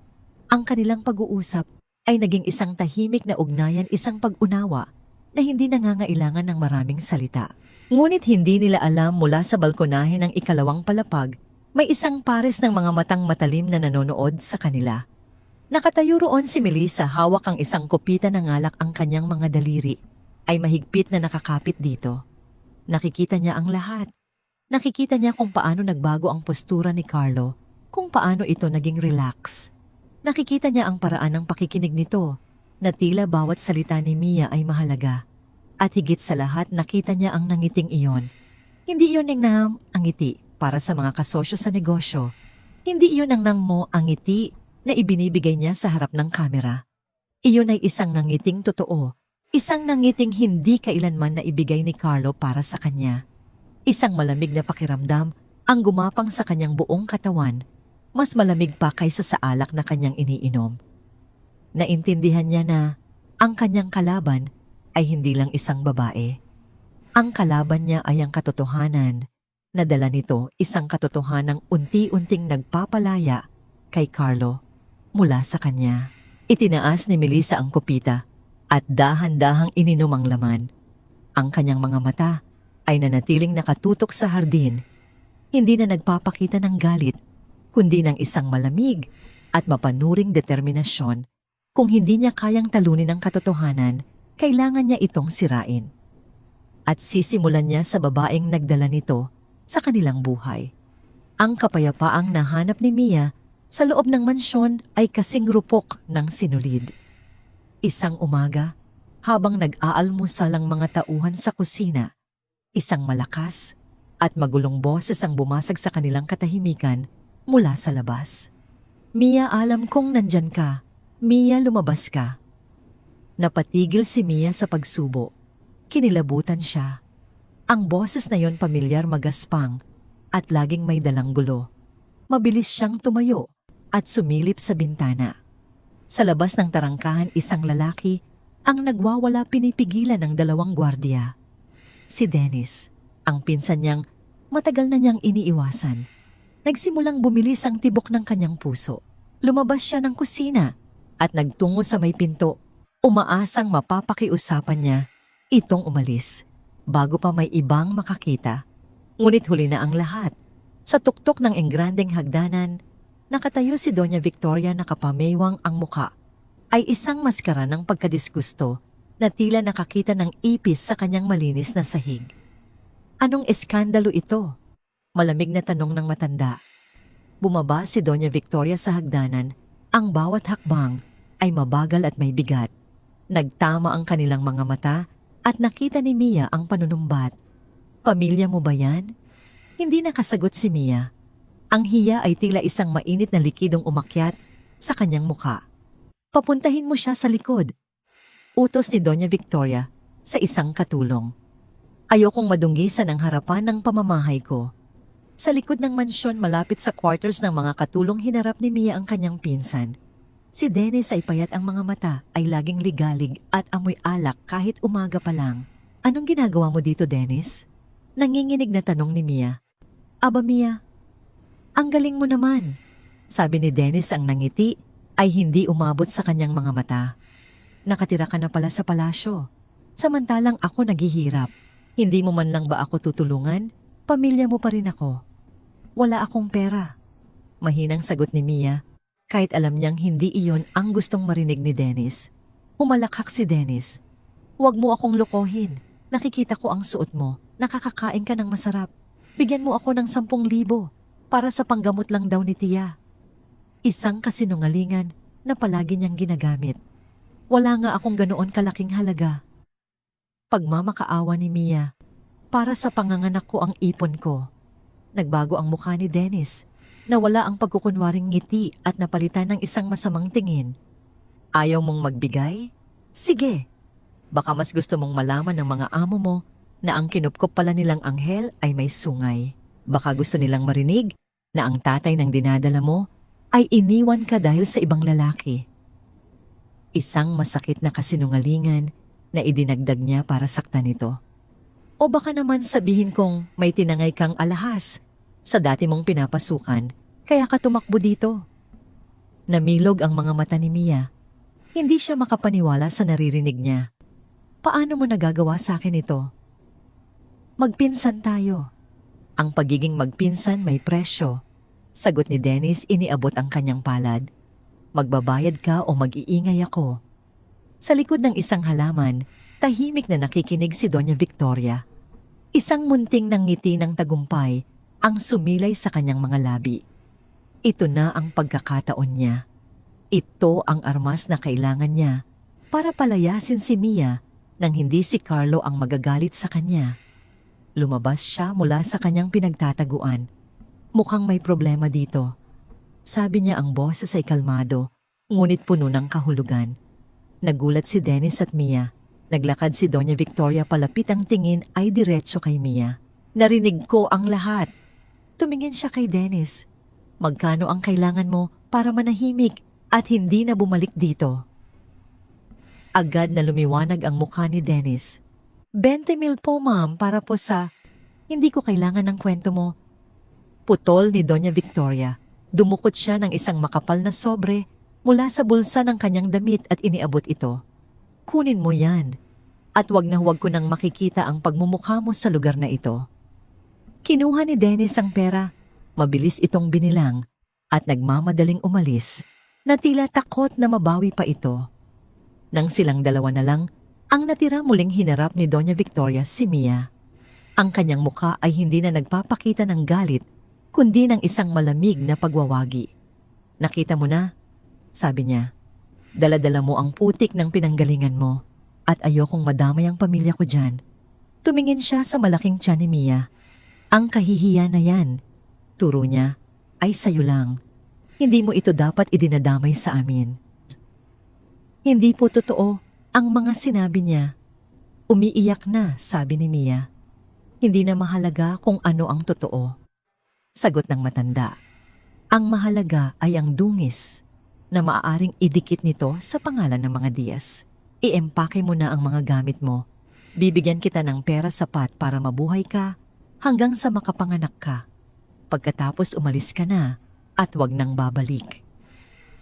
Ang kanilang pag-uusap ay naging isang tahimik na ugnayan, isang pag-unawa na hindi nangangailangan ng maraming salita. Ngunit hindi nila alam, mula sa balkonahe ng ikalawang palapag, may isang pares ng mga matang matalim na nanonood sa kanila. Nakatayo roon si Melissa, hawak ang isang kopita ng alak, ang kanyang mga daliri ay mahigpit na nakakapit dito. Nakikita niya ang lahat. Nakikita niya kung paano nagbago ang postura ni Carlo, kung paano ito naging relax. Nakikita niya ang paraan ng pakikinig nito, na tila bawat salita ni Mia ay mahalaga. At higit sa lahat, nakita niya ang nangiting iyon. Hindi iyon ang ngiti para sa mga kasosyo sa negosyo. Hindi iyon ang ang ngiti na ibinibigay niya sa harap ng kamera. Iyon ay isang nangiting totoo, isang nangiting hindi kailanman na ibigay ni Carlo para sa kanya. Isang malamig na pakiramdam ang gumapang sa kanyang buong katawan, mas malamig pa kaysa sa alak na kanyang iniinom. Naintindihan niya na ang kanyang kalaban ay hindi lang isang babae. Ang kalaban niya ay ang katotohanan Nadala nito isang katotohanang unti-unting nagpapalaya kay Carlo mula sa kanya. Itinaas ni Melissa ang kupita at dahan-dahang ininom ang laman. Ang kanyang mga mata ay nanatiling nakatutok sa hardin, hindi na nagpapakita ng galit, kundi ng isang malamig at mapanuring determinasyon. Kung hindi niya kayang talunin ang katotohanan, kailangan niya itong sirain. At sisimulan niya sa babaeng nagdala nito sa kanilang buhay. Ang kapayapaang nahanap ni Mia sa loob ng mansyon ay kasing rupok ng sinulid. Isang umaga, habang nag-aalmusal ang mga tauhan sa kusina, isang malakas at magulong boses ang bumasag sa kanilang katahimikan mula sa labas. Mia, alam kong nandyan ka. Mia, lumabas ka. Napatigil si Mia sa pagsubo. Kinilabutan siya. Ang boses na yon pamilyar, magaspang at laging may dalang gulo. Mabilis siyang tumayo at sumilip sa bintana. Sa labas ng tarangkahan, isang lalaki ang nagwawala, pinipigilan ng dalawang gwardiya. Si Dennis, ang pinsan niyang matagal na niyang iniiwasan. Nagsimulang bumilis ang tibok ng kanyang puso. Lumabas siya ng kusina at nagtungo sa may pinto, umaasang mapapakiusapan niya itong umalis bago pa may ibang makakita. Ngunit huli na ang lahat. Sa tuktok ng engrandeng hagdanan, nakatayo si Doña Victoria, nakapamewang ang muka. Ay isang maskara ng pagkadisgusto na tila nakakita ng ipis sa kanyang malinis na sahig. Anong eskandalo ito? Malamig na tanong ng matanda. Bumaba si Doña Victoria sa hagdanan. Ang bawat hakbang ay mabagal at may bigat. Nagtama ang kanilang mga mata at nakita ni Mia ang panunumbat. Pamilya mo ba yan? Hindi nakasagot si Mia. Ang hiya ay tila isang mainit na likidong umakyat sa kanyang muka. Papuntahin mo siya sa likod. Utos ni Doña Victoria sa isang katulong. Ayokong madunggisan ang harapan ng pamamahay ko. Sa likod ng mansyon, malapit sa quarters ng mga katulong, hinarap ni Mia ang kanyang pinsan. Si Dennis ay payat, ang mga mata ay laging ligalig at amoy alak kahit umaga pa lang. Anong ginagawa mo dito, Dennis? Nanginginig na tanong ni Mia. Aba Mia, ang galing mo naman. Sabi ni Dennis, ang nangiti ay hindi umabot sa kanyang mga mata. Nakatira ka na pala sa palasyo. Samantalang ako naghihirap. Hindi mo man lang ba ako tutulungan? Pamilya mo pa rin ako. Wala akong pera. Mahinang sagot ni Mia, kahit alam niyang hindi iyon ang gustong marinig ni Dennis. Humalakhak si Dennis. Huwag mo akong lokohin. Nakikita ko ang suot mo. Nakakakain ka ng masarap. Bigyan mo ako ng 10,000 para sa panggamot lang daw ni Tia. Isang kasinungalingan na palagi niyang ginagamit. Wala nga akong ganoon kalaking halaga. Pagmamakaawa ni Mia, para sa panganganak ko ang ipon ko. Nagbago ang mukha ni Dennis. Nawala ang pagkukunwaring ngiti at napalitan ng isang masamang tingin. Ayaw mong magbigay? Sige. Baka mas gusto mong malaman ng mga amo mo na ang kinupkop pala nilang anghel ay may sungay. Baka gusto nilang marinig na ang tatay ng dinadala mo ay iniwan ka dahil sa ibang lalaki. Isang masakit na kasinungalingan na idinagdag niya para saktan ito. O baka naman sabihin kong may tinangay kang alahas sa dati mong pinapasukan, kaya ka tumakbo dito. Namilog ang mga mata ni Mia. Hindi siya makapaniwala sa naririnig niya. Paano mo nagagawa sa akin ito? Magpinsan tayo. Ang pagiging magpinsan may presyo. Sagot ni Dennis, iniabot ang kanyang palad. Magbabayad ka o mag-iingay ako. Sa likod ng isang halaman, tahimik na nakikinig si Doña Victoria. Isang munting ng ngiti ng tagumpay ang sumilay sa kanyang mga labi. Ito na ang pagkakataon niya. Ito ang armas na kailangan niya para palayasin si Mia nang hindi si Carlo ang magagalit sa kanya. Lumabas siya mula sa kanyang pinagtataguan. Mukhang may problema dito. Sabi niya, ang boses ay kalmado, ngunit puno ng kahulugan. Nagulat si Dennis at Mia. Naglakad si Doña Victoria palapit, ang tingin ay diretso kay Mia. Narinig ko ang lahat. Tumingin siya kay Dennis. Magkano ang kailangan mo para manahimik at hindi na bumalik dito? Agad na lumiwanag ang mukha ni Dennis. 20,000 po, ma'am, para po sa... Hindi ko kailangan ng kwento mo. Putol ni Doña Victoria. Dumukot siya ng isang makapal na sobre mula sa bulsa ng kanyang damit at iniabot ito. Kunin mo yan. At wag na huwag ko nang makikita ang pagmumukha mo sa lugar na ito. Kinuha ni Dennis ang pera. Mabilis itong binilang at nagmamadaling umalis na tila takot na mabawi pa ito. Nang silang dalawa na lang, ang natira muling hinarap ni Doña Victoria si Mia. Ang kanyang mukha ay hindi na nagpapakita ng galit, kundi ng isang malamig na pagwawagi. Nakita mo na, sabi niya. Dala-dala mo ang putik ng pinanggalingan mo at ayokong madamay ang pamilya ko dyan. Tumingin siya sa malaking tiyan ni Mia. Ang kahihiya na yan, turo niya, ay sayo lang. Hindi mo ito dapat idinadamay sa amin. Hindi po totoo ang mga sinabi niya. Umiiyak na, sabi ni Mia. Hindi na mahalaga kung ano ang totoo. Sagot ng matanda. Ang mahalaga ay ang dungis na maaaring idikit nito sa pangalan ng mga Diaz. Iempake mo na ang mga gamit mo. Bibigyan kita ng pera sapat para mabuhay ka hanggang sa makapanganak ka. Pagkatapos umalis ka na at wag nang babalik.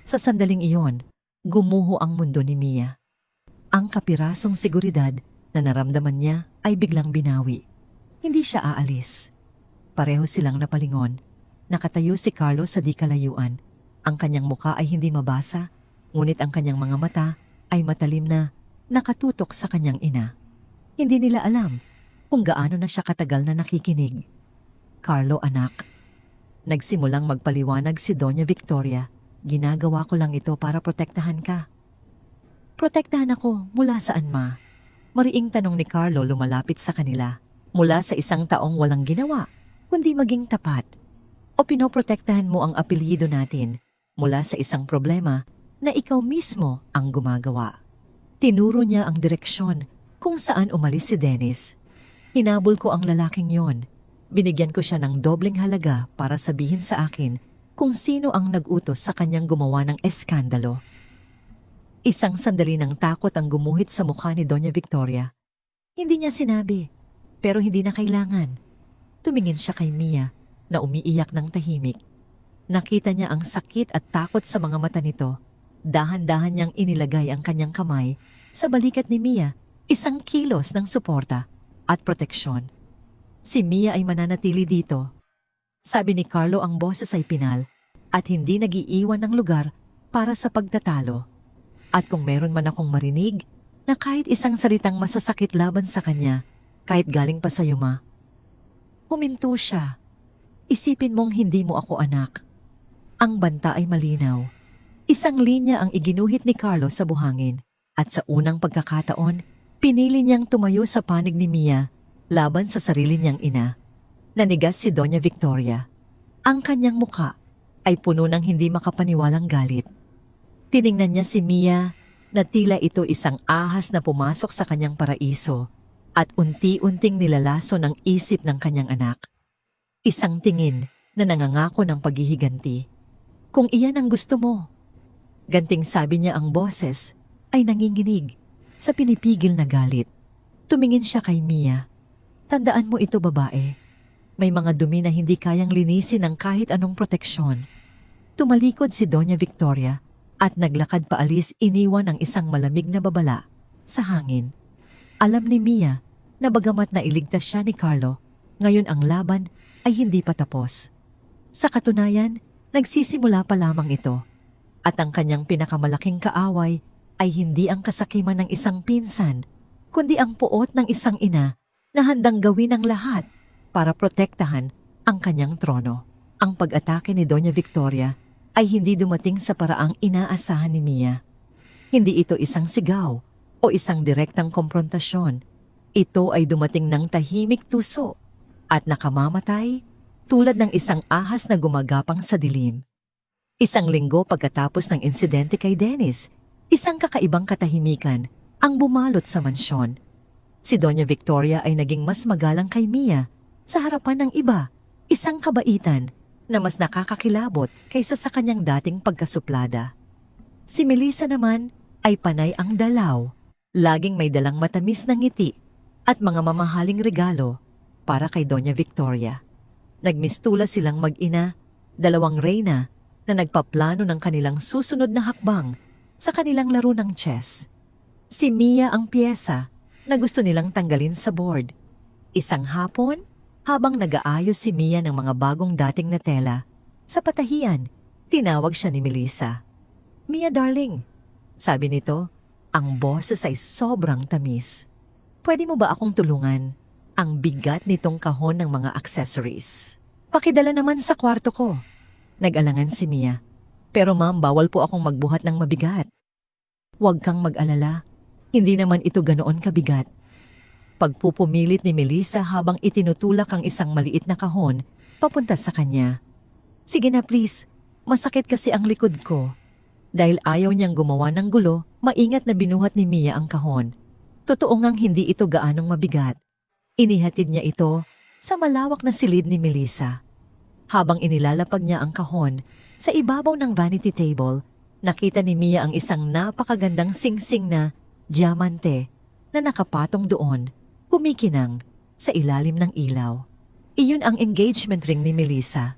Sa sandaling iyon, gumuho ang mundo ni Mia. Ang kapirasong seguridad na naramdaman niya ay biglang binawi. Hindi siya aalis. Pareho silang napalingon. Nakatayo si Carlo sa di kalayuan. Ang kanyang muka ay hindi mabasa, ngunit ang kanyang mga mata ay matalim na nakatutok sa kanyang ina. Hindi nila alam kung gaano na siya katagal na nakikinig. Carlo, anak. Nagsimulang magpaliwanag si Doña Victoria. Ginagawa ko lang ito para protektahan ka. Protektahan ako mula saan, ma? Mariing tanong ni Carlo lumalapit sa kanila. Mula sa isang taong walang ginawa, kundi maging tapat. O pinoprotektahan mo ang apelyido natin mula sa isang problema na ikaw mismo ang gumagawa. Tinuro niya ang direksyon kung saan umalis si Dennis. Hinabol ko ang lalaking yon. Binigyan ko siya ng dobleng halaga para sabihin sa akin kung sino ang nag-utos sa kanyang gumawa ng eskandalo. Isang sandali ng takot ang gumuhit sa mukha ni Doña Victoria. Hindi niya sinabi, pero hindi na kailangan. Tumingin siya kay Mia na umiiyak ng tahimik. Nakita niya ang sakit at takot sa mga mata nito. Dahan-dahan niyang inilagay ang kanyang kamay sa balikat ni Mia, isang kilos ng suporta at proteksyon. Si Mia ay mananatili dito. Sabi ni Carlo, ang boses ay pinal at hindi nag-iiwan ng lugar para sa pagtatalo. At kung meron man akong marinig na kahit isang salitang masasakit laban sa kanya, kahit galing pa sa ma, huminto siya. Isipin mong hindi mo ako anak. Ang banta ay malinaw. Isang linya ang iginuhit ni Carlo sa buhangin at sa unang pagkakataon, pinili niyang tumayo sa panig ni Mia laban sa sarili niyang ina. Nanigas si Doña Victoria. Ang kanyang muka ay puno ng hindi makapaniwalang galit. Tiningnan niya si Mia na tila ito isang ahas na pumasok sa kanyang paraiso at unti-unting nilalaso ng isip ng kanyang anak. Isang tingin na nangangako ng paghihiganti. Kung iyan ang gusto mo. Ganting sabi niya, ang boses ay nanginginig sa pinipigil na galit. Tumingin siya kay Mia. Tandaan mo ito, babae. May mga dumi na hindi kayang linisin ng kahit anong proteksyon. Tumalikod si Doña Victoria at naglakad paalis, iniwan ang isang malamig na babala sa hangin. Alam ni Mia na bagamat nailigtas siya ni Carlo, ngayon ang laban ay hindi pa tapos. Sa katunayan, nagsisimula pa lamang ito. At ang kanyang pinakamalaking kaaway ay hindi ang kasakiman ng isang pinsan, kundi ang puot ng isang ina na handang gawin ang lahat para protektahan ang kanyang trono. Ang pag-atake ni Doña Victoria ay hindi dumating sa paraang inaasahan ni Mia. Hindi ito isang sigaw o isang direktang komprontasyon. Ito ay dumating ng tahimik tuso at nakamamatay tulad ng isang ahas na gumagapang sa dilim. Isang linggo pagkatapos ng insidente kay Dennis, isang kakaibang katahimikan ang bumalot sa mansyon. Si Doña Victoria ay naging mas magalang kay Mia sa harapan ng iba, isang kabaitan na mas nakakakilabot kaysa sa kanyang dating pagkasuplada. Si Melissa naman ay panay ang dalaw, laging may dalang matamis na ngiti at mga mamahaling regalo. para kay Doña Victoria. Nagmistula silang mag-ina, dalawang reyna na nagpaplano ng kanilang susunod na hakbang sa kanilang laro ng chess. Si Mia ang piyesa na gusto nilang tanggalin sa board. Isang hapon, habang nag-aayos si Mia ng mga bagong dating na tela, sa patahian, tinawag siya ni Melissa. "Mia darling," sabi nito, ang boses ay sobrang tamis. "Pwede mo ba akong tulungan? Ang bigat nitong kahon ng mga accessories. Pakidala naman sa kwarto ko." Nag-alangan si Mia. "Pero ma'am, bawal po akong magbuhat ng mabigat." "Huwag kang mag-alala. Hindi naman ito ganoon kabigat." Pagpupumilit ni Melissa habang itinutulak ang isang maliit na kahon papunta sa kanya. "Sige na please, masakit kasi ang likod ko." Dahil ayaw niyang gumawa ng gulo, maingat na binuhat ni Mia ang kahon. Totoo ngang hindi ito gaanong mabigat. Inihatid niya ito sa malawak na silid ni Melissa. Habang inilalapag niya ang kahon, sa ibabaw ng vanity table, nakita ni Mia ang isang napakagandang singsing na diamante na nakapatong doon, kumikinang sa ilalim ng ilaw. Iyon ang engagement ring ni Melissa.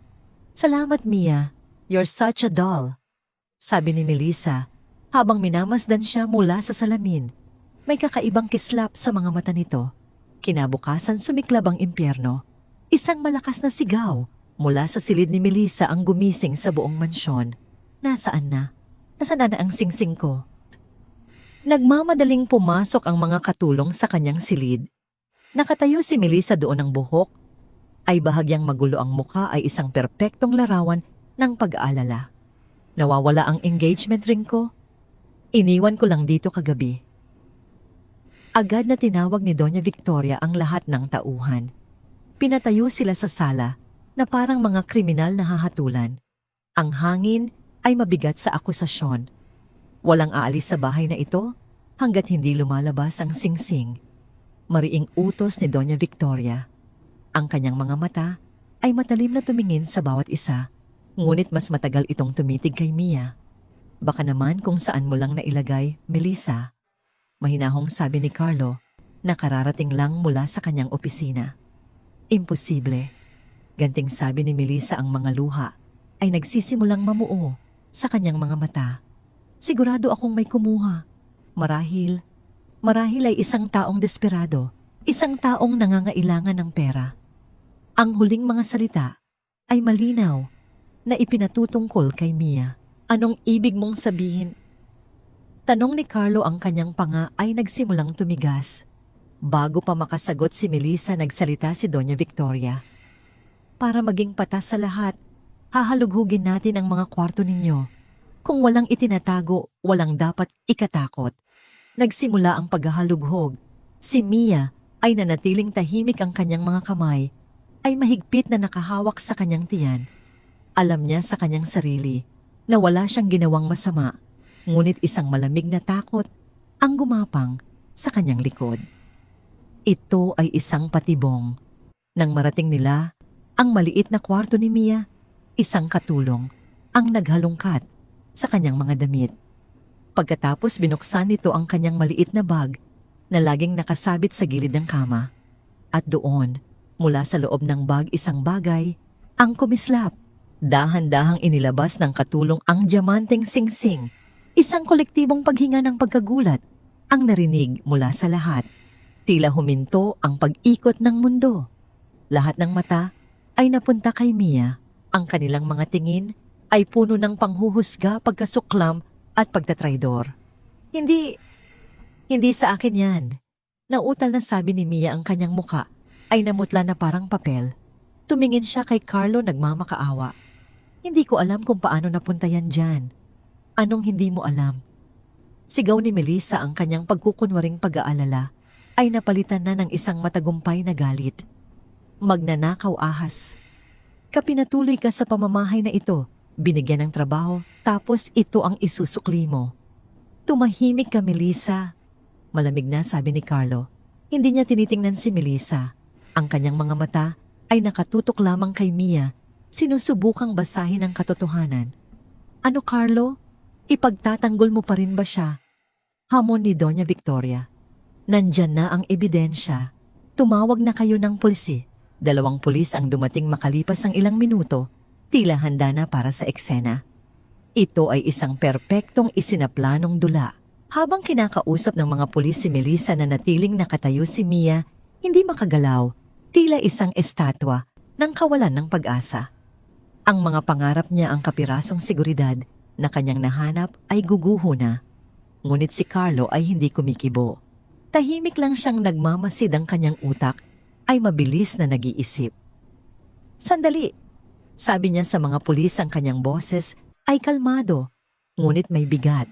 "Salamat Mia, you're such a doll," sabi ni Melissa habang minamasdan siya mula sa salamin. May kakaibang kislap sa mga mata nito. Kinabukasan sumiklab ang impyerno. Isang malakas na sigaw mula sa silid ni Melissa ang gumising sa buong mansyon. "Nasaan na? Nasaan na ang singsing ko?" Nagmamadaling pumasok ang mga katulong sa kanyang silid. Nakatayo si Melissa doon ng buhok, ay bahagyang magulo ang mukha ay isang perpektong larawan ng pag-aalala. "Nawawala ang engagement ring ko. Iniwan ko lang dito kagabi." Agad na tinawag ni Doña Victoria ang lahat ng tauhan. Pinatayo sila sa sala na parang mga kriminal na hahatulan. Ang hangin ay mabigat sa akusasyon. Walang aalis sa bahay na ito hanggat hindi lumalabas ang singsing. Mariing utos ni Doña Victoria. Ang kanyang mga mata ay matalim na tumingin sa bawat isa, ngunit mas matagal itong tumitig kay Mia. "Baka naman kung saan mo lang nailagay, Melissa," mahinahong sabi ni Carlo na kararating lang mula sa kanyang opisina. "Imposible." Ganting sabi ni Melissa, ang mga luha ay nagsisimulang mamuo sa kanyang mga mata. "Sigurado akong may kumuha. Marahil ay isang taong desperado, isang taong nangangailangan ng pera." Ang huling mga salita ay malinaw na ipinatutungkol kay Mia. "Anong ibig mong sabihin?" Tanong ni Carlo. Ang kanyang panga ay nagsimulang tumigas. Bago pa makasagot si Melissa, nagsalita si Doña Victoria. "Para maging patas sa lahat, hahalughugin natin ang mga kwarto ninyo. Kung walang itinatago, walang dapat ikatakot." Nagsimula ang paghahalughog. Si Mia ay nanatiling tahimik, ang kanyang mga kamay ay mahigpit na nakahawak sa kanyang tiyan. Alam niya sa kanyang sarili na wala siyang ginawang masama, ngunit isang malamig na takot ang gumapang sa kanyang likod. Ito ay isang patibong. Nang marating nila ang maliit na kwarto ni Mia, isang katulong ang naghalungkat sa kanyang mga damit. Pagkatapos binuksan nito ang kanyang maliit na bag na laging nakasabit sa gilid ng kama. At doon, mula sa loob ng bag, isang bagay ang kumislap. Dahan-dahang inilabas ng katulong ang diamanteng singsing. Isang kolektibong paghinga ng pagkagulat ang narinig mula sa lahat. Tila huminto ang pag-ikot ng mundo. Lahat ng mata ay napunta kay Mia. Ang kanilang mga tingin ay puno ng panghuhusga, pagkasuklam at pagtatraidor. Hindi sa akin yan." Nautal na sabi ni Mia. Ang kanyang muka ay namutla na parang papel. Tumingin siya kay Carlo, nagmamakaawa. "Hindi ko alam kung paano napunta yan dyan." "Anong hindi mo alam?" Sigaw ni Melissa. Ang kanyang pagkukunwaring pag-aalala ay napalitan na ng isang matagumpay na galit. "Magnanakaw, ahas. Kapinatuloy ka sa pamamahay na ito. Binigyan ng trabaho, tapos ito ang isusukli mo." "Tumahimik ka, Melissa." Malamig na sabi ni Carlo. Hindi niya tinitingnan si Melissa. Ang kanyang mga mata ay nakatutok lamang kay Mia, sinusubukang basahin ang katotohanan. "Ano, Carlo? Ipagtatanggol mo pa rin ba siya?" Hamon ni Doña Victoria. "Nandyan na ang ebidensya. Tumawag na kayo ng pulisi. 2 pulis ang dumating makalipas ang ilang minuto, tila handa na para sa eksena. Ito ay isang perpektong isinaplanong dula. Habang kinakausap ng mga pulis si Melissa na natiling nakatayo si Mia, hindi makagalaw, tila isang estatwa ng kawalan ng pag-asa. Ang mga pangarap niya ang kapirasong seguridad na kanyang nahanap ay guguho na. Ngunit si Carlo ay hindi kumikibo. Tahimik lang siyang nagmamasid ang kanyang utak ay mabilis na nag-iisip. Sandali, sabi niya sa mga pulis, ang kanyang boses ay kalmado, ngunit may bigat.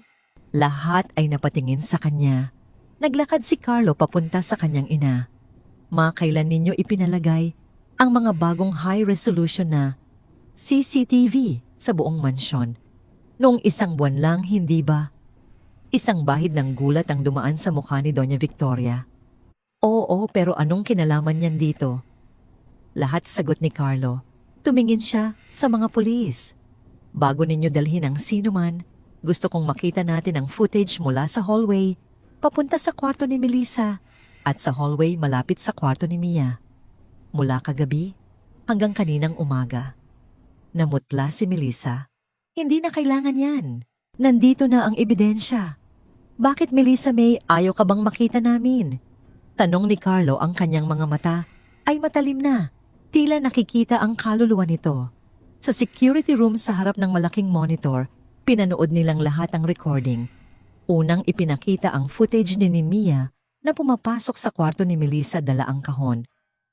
Lahat ay napatingin sa kanya. Naglakad si Carlo papunta sa kanyang ina. Makailan ninyo ipinalagay ang mga bagong high-resolution na CCTV sa buong mansyon? Noong 1 buwan lang, hindi ba? Isang bahid ng gulat ang dumaan sa mukha ni Doña Victoria. Oo, pero anong kinalaman niyan dito? Lahat sagot ni Carlo. Tumingin siya sa mga pulis. Bago ninyo dalhin ang sinuman, gusto kong makita natin ang footage mula sa hallway, papunta sa kwarto ni Melissa, at sa hallway malapit sa kwarto ni Mia. Mula kagabi hanggang kaninang umaga. Namutla si Melissa. Hindi na kailangan yan. Nandito na ang ebidensya. Bakit, Melissa May, ayaw ka bang makita namin? Tanong ni Carlo. Ang kanyang mga mata ay matalim na. Tila nakikita ang kaluluwa nito. Sa security room sa harap ng malaking monitor, pinanood nilang lahat ang recording. Unang ipinakita ang footage ni Mia na pumapasok sa kwarto ni Melissa dala ang kahon.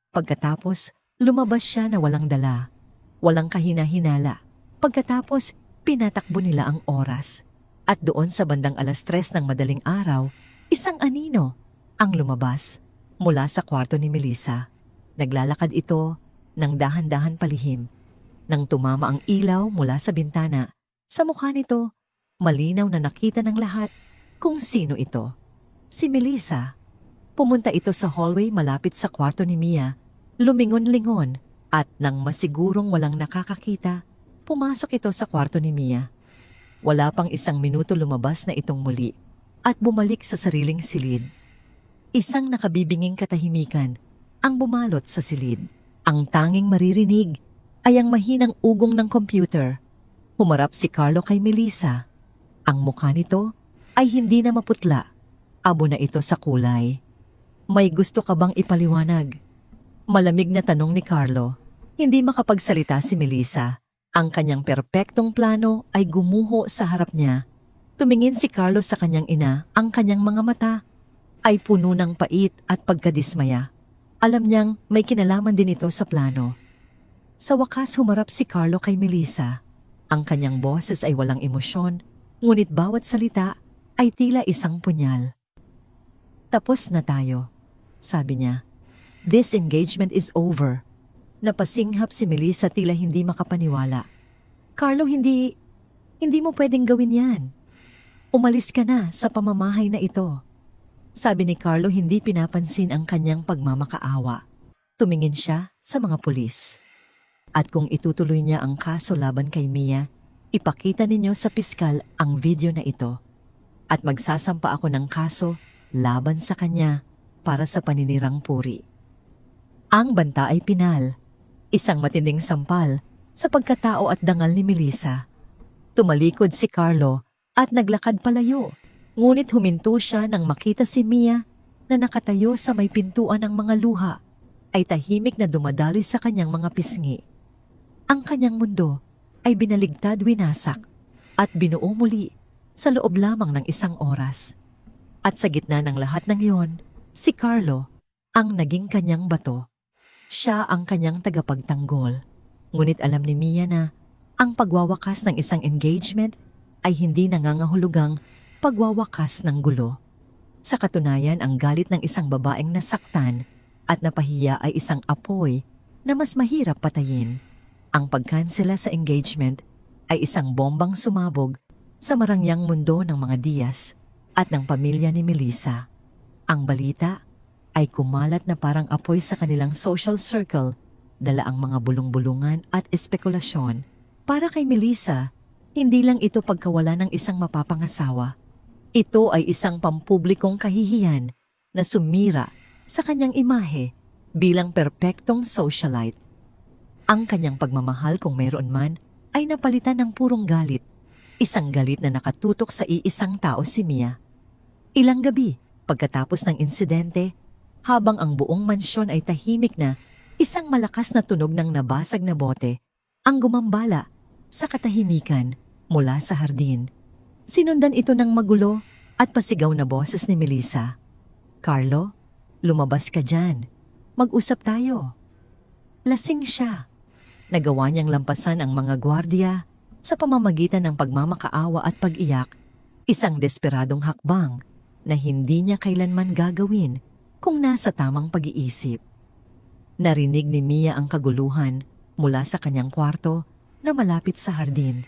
Pagkatapos, lumabas siya na walang dala. Walang kahina-hinala. Pagkatapos, pinatakbo nila ang oras. At doon sa bandang 3:00 ng madaling araw, isang anino ang lumabas mula sa kwarto ni Melissa. Naglalakad ito ng dahan-dahan palihim. Nang tumama ang ilaw mula sa bintana, sa mukha nito, malinaw na nakita ng lahat kung sino ito. Si Melissa. Pumunta ito sa hallway malapit sa kwarto ni Mia, lumingon-lingon, at nang masigurong walang nakakakita, pumasok ito sa kwarto ni Mia. Wala pang 1 minuto lumabas na itong muli at bumalik sa sariling silid. Isang nakabibinging katahimikan ang bumalot sa silid. Ang tanging maririnig ay ang mahinang ugong ng computer. Humarap si Carlo kay Melissa. Ang mukha nito ay hindi na maputla. Abo na ito sa kulay. May gusto ka bang ipaliwanag? Malamig na tanong ni Carlo. Hindi makapagsalita si Melissa. Ang kanyang perpektong plano ay gumuho sa harap niya. Tumingin si Carlo sa kanyang ina. Ang kanyang mga mata ay puno ng pait at pagkadismaya. Alam niyang may kinalaman din ito sa plano. Sa wakas, humarap si Carlo kay Melissa. Ang kanyang boses ay walang emosyon, ngunit bawat salita ay tila isang punyal. Tapos na tayo, sabi niya. This engagement is over. Napasinghap si Melissa, tila hindi makapaniwala. Carlo, hindi mo pwedeng gawin yan. Umalis ka na sa pamamahay na ito. Sabi ni Carlo, hindi pinapansin ang kanyang pagmamakaawa. Tumingin siya sa mga pulis. At kung itutuloy niya ang kaso laban kay Mia, ipakita ninyo sa piskal ang video na ito. At magsasampa ako ng kaso laban sa kanya para sa paninirang puri. Ang banta ay pinal. Isang matinding sampal sa pagkatao at dangal ni Melissa. Tumalikod si Carlo at naglakad palayo. Ngunit huminto siya nang makita si Mia na nakatayo sa may pintuan ng mga luha ay tahimik na dumadaloy sa kanyang mga pisngi. Ang kanyang mundo ay binaligtad, winasak at binuo muli sa loob lamang ng 1 oras. At sa gitna ng lahat ng iyon, si Carlo ang naging kanyang bato. Siya ang kanyang tagapagtanggol. Ngunit alam ni Mia na ang pagwawakas ng isang engagement ay hindi nangangahulugang pagwawakas ng gulo. Sa katunayan, ang galit ng isang babaeng nasaktan at napahiya ay isang apoy na mas mahirap patayin. Ang pagkansela sa engagement ay isang bombang sumabog sa marangyang mundo ng mga Diaz at ng pamilya ni Melissa. Ang balita ay kumalat na parang apoy sa kanilang social circle, dala ang mga bulong-bulungan at espekulasyon. Para kay Melissa, hindi lang ito pagkawala ng isang mapapangasawa. Ito ay isang pampublikong kahihiyan na sumira sa kanyang imahe bilang perpektong socialite. Ang kanyang pagmamahal kung mayroon man ay napalitan ng purong galit. Isang galit na nakatutok sa iisang tao, si Mia. Ilang gabi, pagkatapos ng insidente, habang ang buong mansyon ay tahimik na, isang malakas na tunog ng nabasag na bote ang gumambala sa katahimikan mula sa hardin. Sinundan ito ng magulo at pasigaw na boses ni Melissa. "Carlo, lumabas ka dyan. Mag-usap tayo." Lasing siya. Nagawa niyang lampasan ang mga gwardiya sa pamamagitan ng pagmamakaawa at pag-iyak, isang desperadong hakbang na hindi niya kailanman gagawin kung nasa tamang pag-iisip. Narinig ni Mia ang kaguluhan mula sa kanyang kwarto na malapit sa hardin.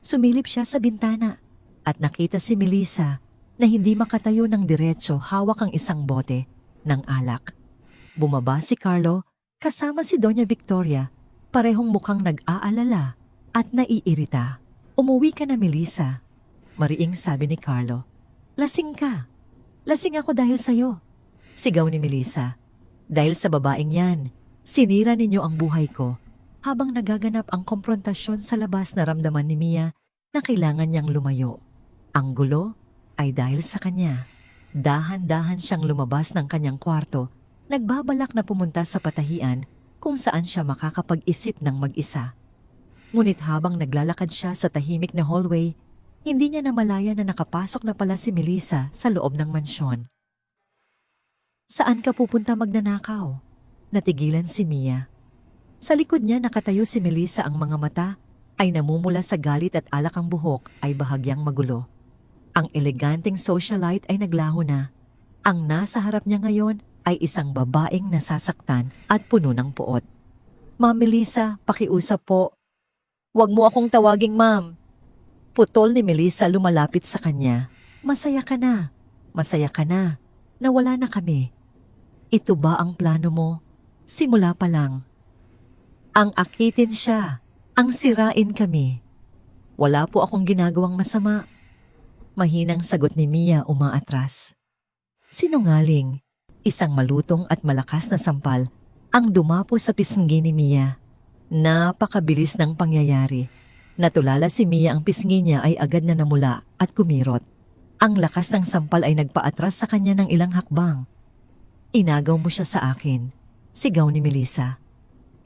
Sumilip siya sa bintana at nakita si Melissa na hindi makatayo ng diretso, hawak ang isang bote ng alak. Bumaba si Carlo kasama si Doña Victoria, parehong mukhang nag-aalala at naiirita. "Umuwi ka na, Melissa," mariing sabi ni Carlo. "Lasing ka." "Lasing ako dahil sa'yo," sigaw ni Melissa. "Dahil sa babaeng yan, sinira ninyo ang buhay ko." Habang nagaganap ang komprontasyon sa labas, naramdaman ni Mia na kailangan niyang lumayo. Ang gulo ay dahil sa kanya. Dahan-dahan siyang lumabas ng kanyang kwarto, nagbabalak na pumunta sa patahian kung saan siya makakapag-isip ng mag-isa. Ngunit habang naglalakad siya sa tahimik na hallway, hindi niya namalaya na nakapasok na pala si Melissa sa loob ng mansyon. "Saan ka pupunta magnanakaw?" Natigilan si Mia. Sa likod niya nakatayo si Melissa, ang mga mata ay namumula sa galit at alak, ang buhok ay bahagyang magulo. Ang eleganteng socialite ay naglaho na. Ang nasa harap niya ngayon ay isang babaeng nasasaktan at puno ng puot. "Ma'am Melissa, pakiusap po." "Huwag mo akong tawaging ma'am." Putol ni Melissa, lumalapit sa kanya. Masaya ka na. Masaya ka na. Nawala na kami. Ito ba ang plano mo? Simula pa lang. Ang akitin siya. Ang sirain kami. "Wala po akong ginagawang masama." Mahinang sagot ni Mia, umaatras. Sinungaling. Isang malutong at malakas na sampal ang dumapo sa pisngi ni Mia. Napakabilis ng pangyayari. Natulala si Mia, ang pisngi niya ay agad na namula at kumirot. Ang lakas ng sampal ay nagpaatras sa kanya ng ilang hakbang. "Inagaw mo siya sa akin," sigaw ni Melissa.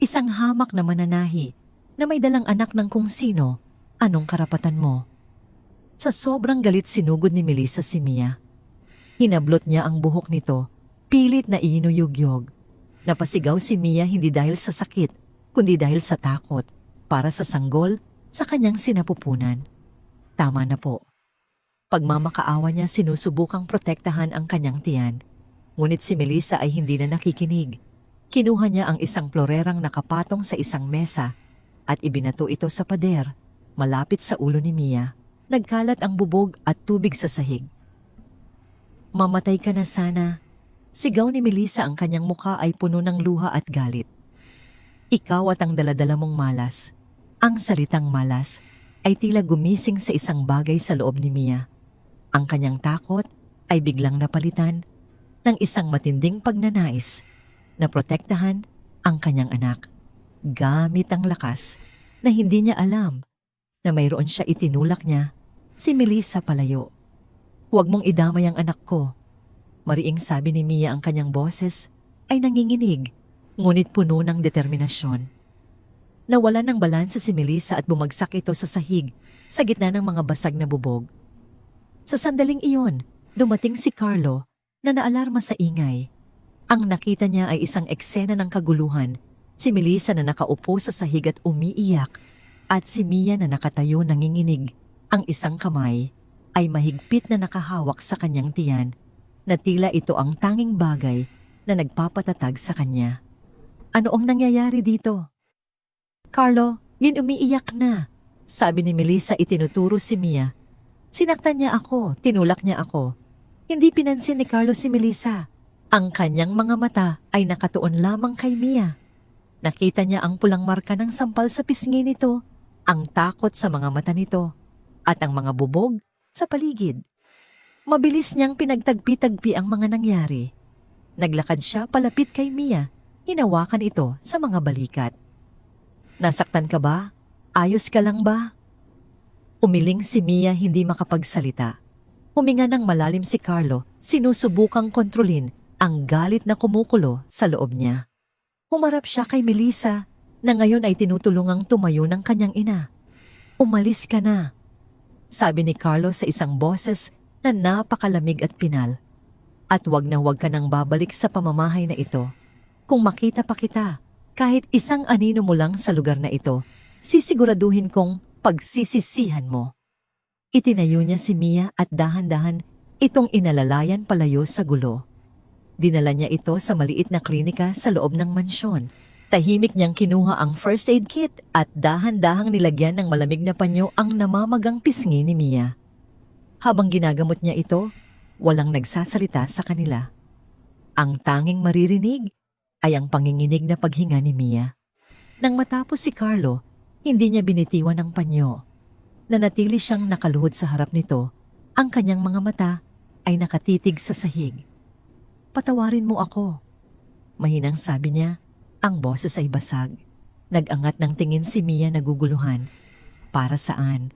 "Isang hamak na mananahi na may dalang anak ng kung sino. Anong karapatan mo?" Sa sobrang galit, sinugod ni Melissa si Mia. Hinablot niya ang buhok nito, pilit na inuyugyog. Napasigaw si Mia, hindi dahil sa sakit, kundi dahil sa takot, para sa sanggol sa kanyang sinapupunan. Tama na po. Pagmamakaawa niya, sinusubukang protektahan ang kanyang tiyan. Ngunit si Melissa ay hindi na nakikinig. Kinuha niya ang isang florerang nakapatong sa isang mesa at ibinato ito sa pader, malapit sa ulo ni Mia. Nagkalat ang bubog at tubig sa sahig. "Mamatay ka na sana," sigaw ni Melissa, ang kanyang mukha ay puno ng luha at galit. "Ikaw at ang daladala mong malas." Ang salitang malas ay tila gumising sa isang bagay sa loob ni Mia. Ang kanyang takot ay biglang napalitan ng isang matinding pagnanais na protektahan ang kanyang anak. Gamit ang lakas na hindi niya alam na mayroon siya, itinulak niya si Melissa palayo. "Huwag mong idamay ang anak ko," mariing sabi ni Mia, ang kanyang boses ay nanginginig, ngunit puno ng determinasyon. Nawalan ng balansa si Melissa at bumagsak ito sa sahig sa gitna ng mga basag na bubog. Sa sandaling iyon, dumating si Carlo na naalarma sa ingay. Ang nakita niya ay isang eksena ng kaguluhan, si Melissa na nakaupo sa sahig at umiiyak, at si Mia na nakatayo nanginginig. Ang isang kamay ay mahigpit na nakahawak sa kanyang tiyan, na tila ito ang tanging bagay na nagpapatatag sa kanya. "Ano ang nangyayari dito?" "Carlo, yun umiiyak na," sabi ni Melissa, itinuturo si Mia. "Sinaktan niya ako, tinulak niya ako." Hindi pinansin ni Carlo si Melissa. Ang kanyang mga mata ay nakatuon lamang kay Mia. Nakita niya ang pulang marka ng sampal sa pisngi nito, ang takot sa mga mata nito, at ang mga bubog sa paligid. Mabilis niyang pinagtagpi-tagpi ang mga nangyari. Naglakad siya palapit kay Mia hinawakan ito sa mga balikat. Nasaktan ka ba? Ayos ka lang ba? Umiling si Mia hindi makapagsalita. Huminga ng malalim si Carlo, sinusubukang kontrolin ang galit na kumukulo sa loob niya. Humarap siya kay Melissa na ngayon ay tinutulungang tumayo ng kanyang ina. Umalis ka na, sabi ni Carlo sa isang boses na napakalamig at pinal. At wag na wag ka nang babalik sa pamamahay na ito. Kung makita pa kita, kahit isang anino mo lang sa lugar na ito, sisiguraduhin kong pagsisisihan mo. Itinayo niya si Mia at dahan-dahan itong inalalayan palayo sa gulo. Dinala niya ito sa maliit na klinika sa loob ng mansyon. Tahimik niyang kinuha ang first aid kit at dahan-dahang nilagyan ng malamig na panyo ang namamagang pisngi ni Mia. Habang ginagamot niya ito, walang nagsasalita sa kanila. Ang tanging maririnig ay ang panginginig na paghinga ni Mia. Nang matapos si Carlo, hindi niya binitiwan ng panyo. Nanatili siyang nakaluhod sa harap nito, ang kanyang mga mata ay nakatitig sa sahig. Patawarin mo ako, mahinang sabi niya, ang boses ay basag. Nag-angat ng tingin si Mia naguguluhan. Para saan?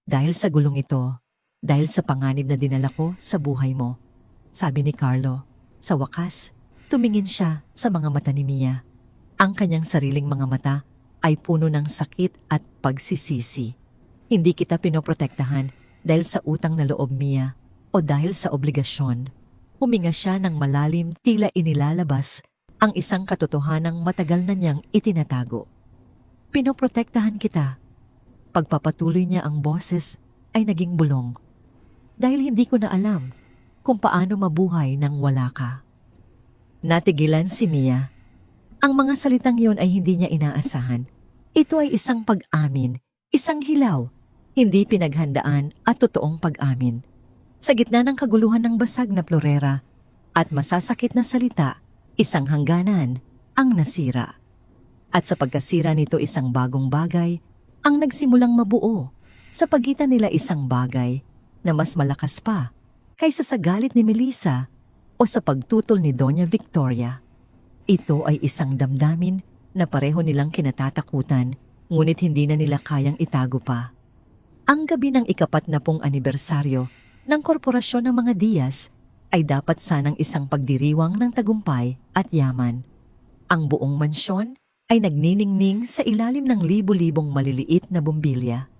Dahil sa gulong ito, dahil sa panganib na dinala ko sa buhay mo, sabi ni Carlo. Sa wakas, tumingin siya sa mga mata ni Mia. Ang kanyang sariling mga mata ay puno ng sakit at pagsisisi. Hindi kita pinoprotektahan dahil sa utang na loob, Mia, o dahil sa obligasyon. Huminga siya ng malalim, tila inilalabas ang isang katotohanang matagal na niyang itinatago. Pinoprotektahan kita. Pagpapatuloy niya ang boses ay naging bulong. Dahil hindi ko na alam kung paano mabuhay nang wala ka. Natigilan si Mia. Ang mga salitang yon ay hindi niya inaasahan. Ito ay isang pag-amin, isang hilaw, hindi pinaghandaan at totoong pag-amin. Sa gitna ng kaguluhan ng basag na plorera at masasakit na salita, isang hangganan ang nasira. At sa pagkasira nito isang bagong bagay ang nagsimulang mabuo. Sa pagitan nila isang bagay na mas malakas pa kaysa sa galit ni Melissa o sa pagtutol ni Doña Victoria. Ito ay isang damdamin na pareho nilang kinatatakutan, ngunit hindi na nila kayang itago pa. Ang gabi ng ika-40 anibersaryo ng Korporasyon ng mga Diaz ay dapat sanang isang pagdiriwang ng tagumpay at yaman. Ang buong mansyon ay nagniningning sa ilalim ng libo-libong maliliit na bumbilya.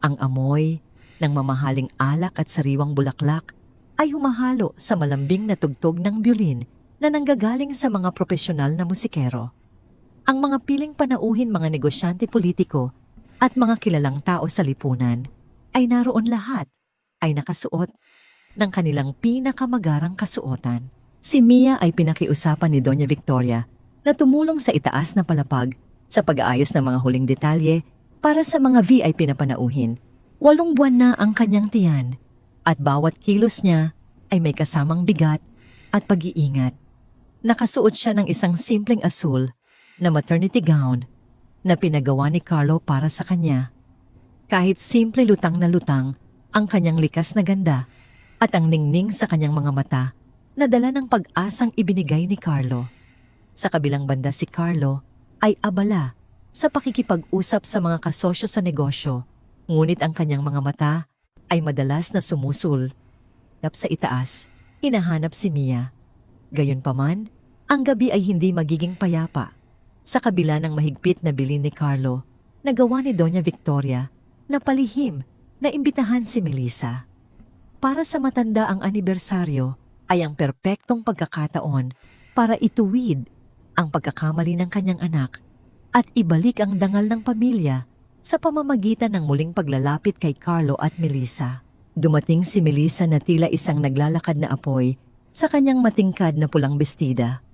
Ang amoy ng mamahaling alak at sariwang bulaklak ay humahalo sa malambing na tugtog ng biolin na nanggagaling sa mga profesional na musikero. Ang mga piling panauhin mga negosyante politiko at mga kilalang tao sa lipunan ay naroon lahat, ay nakasuot ng kanilang pinakamagarang kasuotan. Si Mia ay pinakiusapan ni Doña Victoria na tumulong sa itaas na palapag sa pag-aayos ng mga huling detalye para sa mga VIP na panauhin. 8 buwan na ang kanyang tiyan at bawat kilos niya ay may kasamang bigat at pag-iingat. Nakasuot siya ng isang simpleng asul na maternity gown na pinagawa ni Carlo para sa kanya. Kahit simple lutang na lutang ang kanyang likas na ganda at ang ningning sa kanyang mga mata na dala ng pag-asang ibinigay ni Carlo. Sa kabilang banda si Carlo ay abala sa pakikipag-usap sa mga kasosyo sa negosyo, ngunit ang kanyang mga mata ay madalas na sumusul. Sa itaas, hinahanap si Mia. Gayunpaman, ang gabi ay hindi magiging payapa. Sa kabila ng mahigpit na bilin ni Carlo, nagawa ni Doña Victoria na palihim na imbitahan si Melissa. Para sa matanda ang anibersaryo ay ang perpektong pagkakataon para ituwid ang pagkakamali ng kanyang anak at ibalik ang dangal ng pamilya sa pamamagitan ng muling paglalapit kay Carlo at Melissa. Dumating si Melissa na tila isang naglalakad na apoy sa kanyang matingkad na pulang bestida.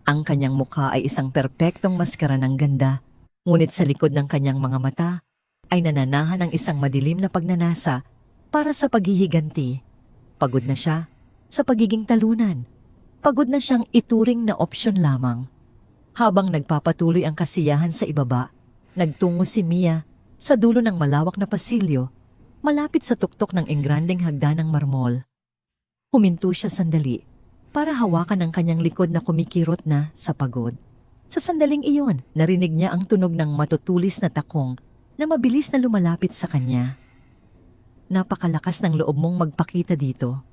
Ang kanyang mukha ay isang perpektong maskara ng ganda, ngunit sa likod ng kanyang mga mata ay nananahan ng isang madilim na pagnanasa para sa paghihiganti. Pagod na siya sa pagiging talunan. Pagod na siyang ituring na opsyon lamang. Habang nagpapatuloy ang kasiyahan sa ibaba, nagtungo si Mia sa dulo ng malawak na pasilyo, malapit sa tuktok ng engrandeng hagdan ng marmol. Huminto siya sandali para hawakan ang kanyang likod na kumikirot na sa pagod. Sa sandaling iyon, narinig niya ang tunog ng matutulis na takong na mabilis na lumalapit sa kanya. Napakalakas ng loob mong magpakita dito.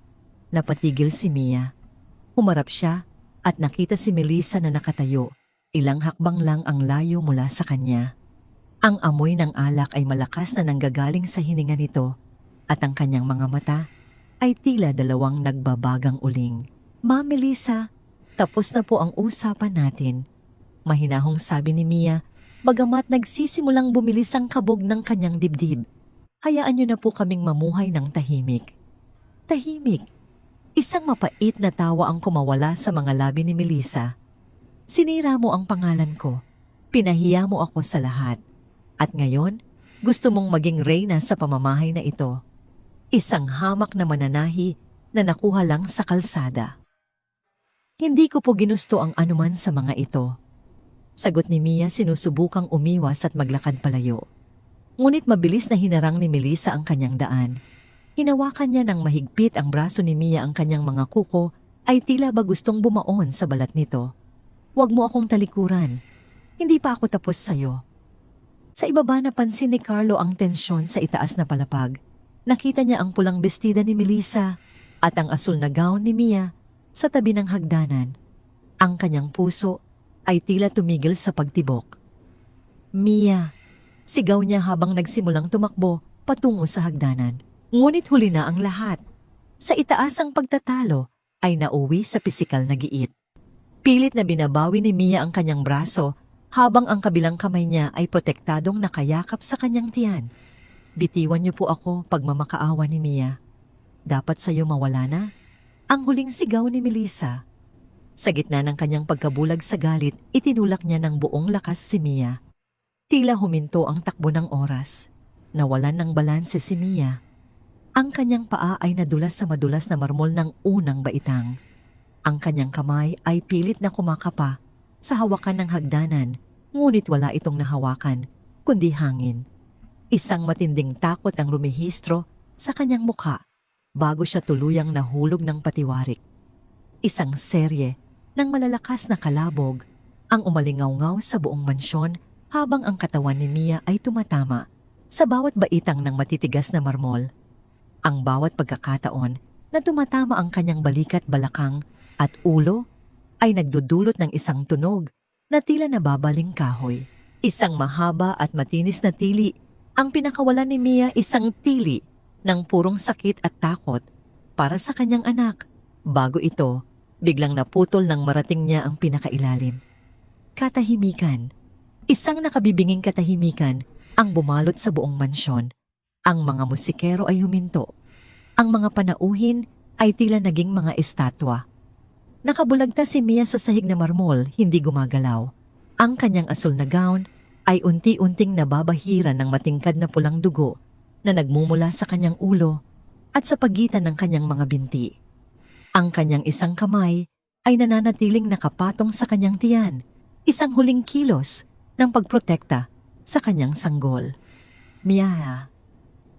Napatigil si Mia. Humarap siya at nakita si Melissa na nakatayo. Ilang hakbang lang ang layo mula sa kanya. Ang amoy ng alak ay malakas na nanggagaling sa hininga nito at ang kanyang mga mata ay tila dalawang nagbabagang uling. "Ma'am Melissa, tapos na po ang usapan natin," mahinahong sabi ni Mia, bagamat nagsisimulang bumilis ang kabog ng kanyang dibdib. "Hayaan niyo na po kaming mamuhay ng tahimik." Tahimik. Isang mapait na tawa ang kumawala sa mga labi ni Melissa. "Sinira mo ang pangalan ko. Pinahiya mo ako sa lahat. At ngayon, gusto mong maging reyna sa pamamahay na ito." Isang hamak na mananahi na nakuha lang sa kalsada. "Hindi ko po ginusto ang anuman sa mga ito," sagot ni Mia, sinusubukang umiwas at maglakad palayo. Ngunit mabilis na hinarang ni Melissa ang kanyang daan. Hinawakan niya ng mahigpit ang braso ni Mia, ang kanyang mga kuko ay tila ba gustong bumaon sa balat nito. "Huwag mo akong talikuran. Hindi pa ako tapos sa'yo." Sa ibaba napansin ni Carlo ang tensyon sa itaas na palapag. Nakita niya ang pulang bestida ni Melissa at ang asul na gown ni Mia sa tabi ng hagdanan. Ang kanyang puso ay tila tumigil sa pagtibok. "Mia!" sigaw niya habang nagsimulang tumakbo patungo sa hagdanan. Ngunit huli na ang lahat. Sa itaas ang pagtatalo ay nauwi sa pisikal na giit. Pilit na binabawi ni Mia ang kanyang braso habang ang kabilang kamay niya ay protektadong nakayakap sa kanyang tiyan. "Bitiwan niyo po ako," pagmamakaawa ni Mia. "Dapat sa'yo mawala na?" ang huling sigaw ni Melissa. Sa gitna ng kanyang pagkabulag sa galit, itinulak niya ng buong lakas si Mia. Tila huminto ang takbo ng oras. Nawalan ng balanse si Mia. Ang kanyang paa ay nadulas sa madulas na marmol ng unang baitang. Ang kanyang kamay ay pilit na kumakapa sa hawakan ng hagdanan, ngunit wala itong nahawakan, kundi hangin. Isang matinding takot ang rumihistro sa kanyang mukha bago siya tuluyang nahulog ng patiwarik. Isang serye ng malalakas na kalabog ang umalingaw-ngaw sa buong mansyon habang ang katawan ni Mia ay tumatama sa bawat baitang ng matitigas na marmol. Ang bawat pagkakataon na tumatama ang kanyang balikat, balakang at ulo ay nagdudulot ng isang tunog na tila nababaling kahoy. Isang mahaba at matinis na tili ang pinakawalan ni Mia, isang tili ng purong sakit at takot para sa kanyang anak. Bago ito, biglang naputol ng marating niya ang pinakailalim. Katahimikan. Isang nakabibinging katahimikan ang bumalot sa buong mansyon. Ang mga musikero ay huminto. Ang mga panauhin ay tila naging mga estatwa. Nakabulagta si Mia sa sahig na marmol, hindi gumagalaw. Ang kanyang asul na gown ay unti-unting nababahiran ng matingkad na pulang dugo na nagmumula sa kanyang ulo at sa pagitan ng kanyang mga binti. Ang kanyang isang kamay ay nananatiling nakapatong sa kanyang tiyan, isang huling kilos ng pagprotekta sa kanyang sanggol. "Mia!"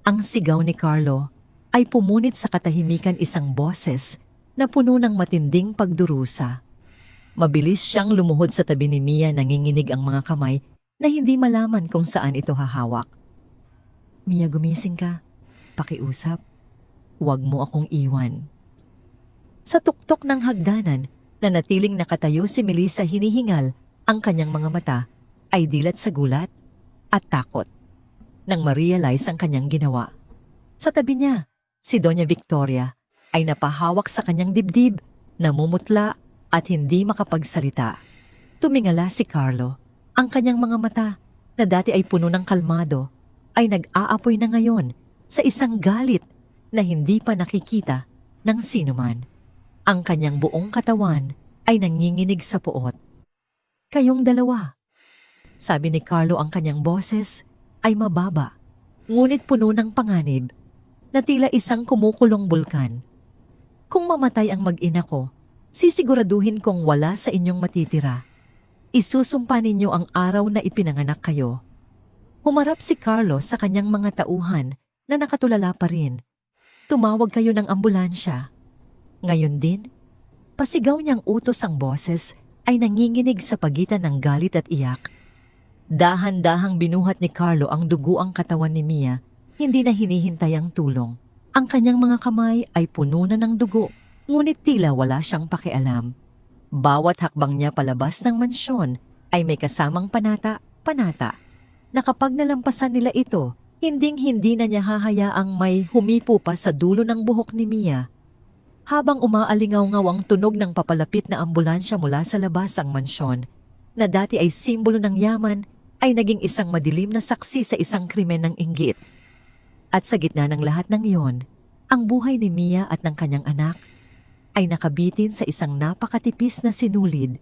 Ang sigaw ni Carlo ay pumunit sa katahimikan, isang boses na puno ng matinding pagdurusa. Mabilis siyang lumuhod sa tabi ni Mia, nanginginig ang mga kamay na hindi malaman kung saan ito hahawak. "Mia, gumising ka. Pakiusap. Huwag mo akong iwan." Sa tuktok ng hagdanan, na natiling nakatayo si Melissa, hinihingal ang kanyang mga mata ay dilat sa gulat at takot nang ma-realize ang kanyang ginawa. Sa tabi niya, si Doña Victoria ay napahawak sa kanyang dibdib, namumutla at hindi makapagsalita. Tumingala si Carlo. Ang kanyang mga mata, na dati ay puno ng kalmado, ay nag-aapoy na ngayon sa isang galit na hindi pa nakikita ng sinuman. Ang kanyang buong katawan ay nanginginig sa puot. "Kayong dalawa," sabi ni Carlo, ang kanyang boses ay mababa, ngunit puno ng panganib, na tila isang kumukulong bulkan. "Kung mamatay ang mag-ina ko, sisiguraduhin kong wala sa inyong matitira. Isusumpa ninyo ang araw na ipinanganak kayo." Humarap si Carlo sa kanyang mga tauhan na nakatulala pa rin. "Tumawag kayo ng ambulansya." Ngayon din, pasigaw niyang utos ang boses ay nanginginig sa pagitan ng galit at iyak. Dahan-dahang binuhat ni Carlo ang dugo ang katawan ni Mia, hindi na hinihintay ang tulong. Ang kanyang mga kamay ay puno na ng dugo, ngunit tila wala siyang pakialam. Bawat hakbang niya palabas ng mansyon ay may kasamang panata, na kapag nalampasan nila ito, hinding-hindi na niya hahayaang may humipo pa sa dulo ng buhok ni Mia. Habang umaalingaw-ngaw ang tunog ng papalapit na ambulansya mula sa labas ang mansyon, na dati ay simbolo ng yaman, ay naging isang madilim na saksi sa isang krimen ng inggit. At sa gitna ng lahat ng iyon, ang buhay ni Mia at ng kanyang anak ay nakabitin sa isang napakatipis na sinulid,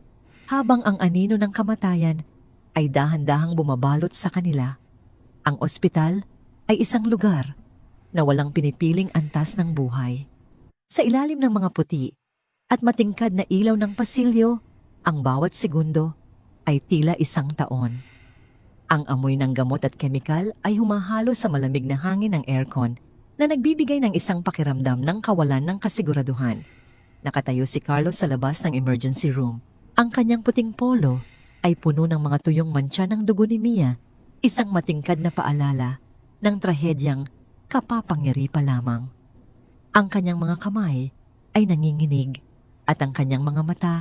habang ang anino ng kamatayan ay dahan-dahang bumabalot sa kanila. Ang ospital ay isang lugar na walang pinipiling antas ng buhay. Sa ilalim ng mga puti at matingkad na ilaw ng pasilyo, ang bawat segundo ay tila isang taon. Ang amoy ng gamot at kemikal ay humahalo sa malamig na hangin ng aircon na nagbibigay ng isang pakiramdam ng kawalan ng kasiguraduhan. Nakatayo si Carlo sa labas ng emergency room. Ang kanyang puting polo ay puno ng mga tuyong mantsa ng dugo ni Mia, isang matingkad na paalala ng trahedyang kapapangyari pa lamang. Ang kanyang mga kamay ay nanginginig at ang kanyang mga mata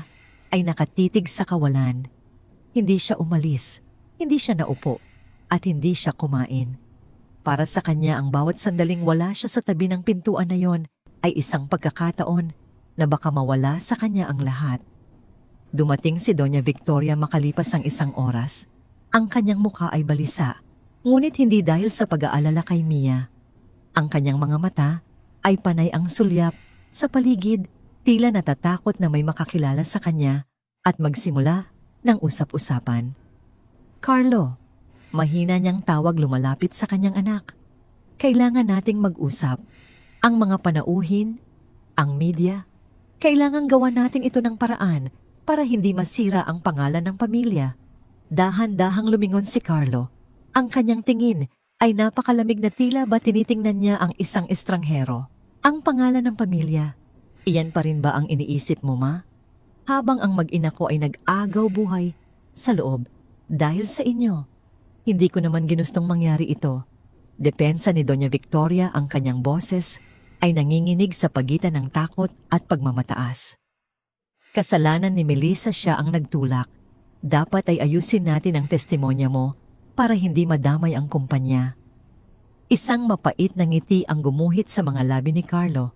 ay nakatitig sa kawalan. Hindi siya umalis, hindi siya naupo, at hindi siya kumain. Para sa kanya ang bawat sandaling wala siya sa tabi ng pintuan na yon ay isang pagkakataon na baka mawala sa kanya ang lahat. Dumating si Doña Victoria makalipas ang isang oras. Ang kanyang mukha ay balisa, ngunit hindi dahil sa pag-aalala kay Mia. Ang kanyang mga mata ay panay ang sulyap sa paligid, tila natatakot na may makakilala sa kanya at magsimula ng usap-usapan. Carlo, mahina niyang tawag lumalapit sa kanyang anak. Kailangan nating mag-usap. Ang mga panauhin, ang media, kailangan gawa natin ito ng paraan para hindi masira ang pangalan ng pamilya. Dahan-dahang lumingon si Carlo. Ang kanyang tingin ay napakalamig na tila ba tinitingnan niya ang isang estranghero. Ang pangalan ng pamilya, iyan pa rin ba ang iniisip mo, ma? Habang ang mag-ina ko ay nag-agaw buhay sa loob dahil sa inyo. Hindi ko naman ginustong mangyari ito. Depensa ni Doña Victoria, ang kanyang boses ay nanginginig sa pagitan ng takot at pagmamataas. Kasalanan ni Melissa, siya ang nagtulak. Dapat ay ayusin natin ang testimonya mo para hindi madamay ang kumpanya. Isang mapait na ngiti ang gumuhit sa mga labi ni Carlo.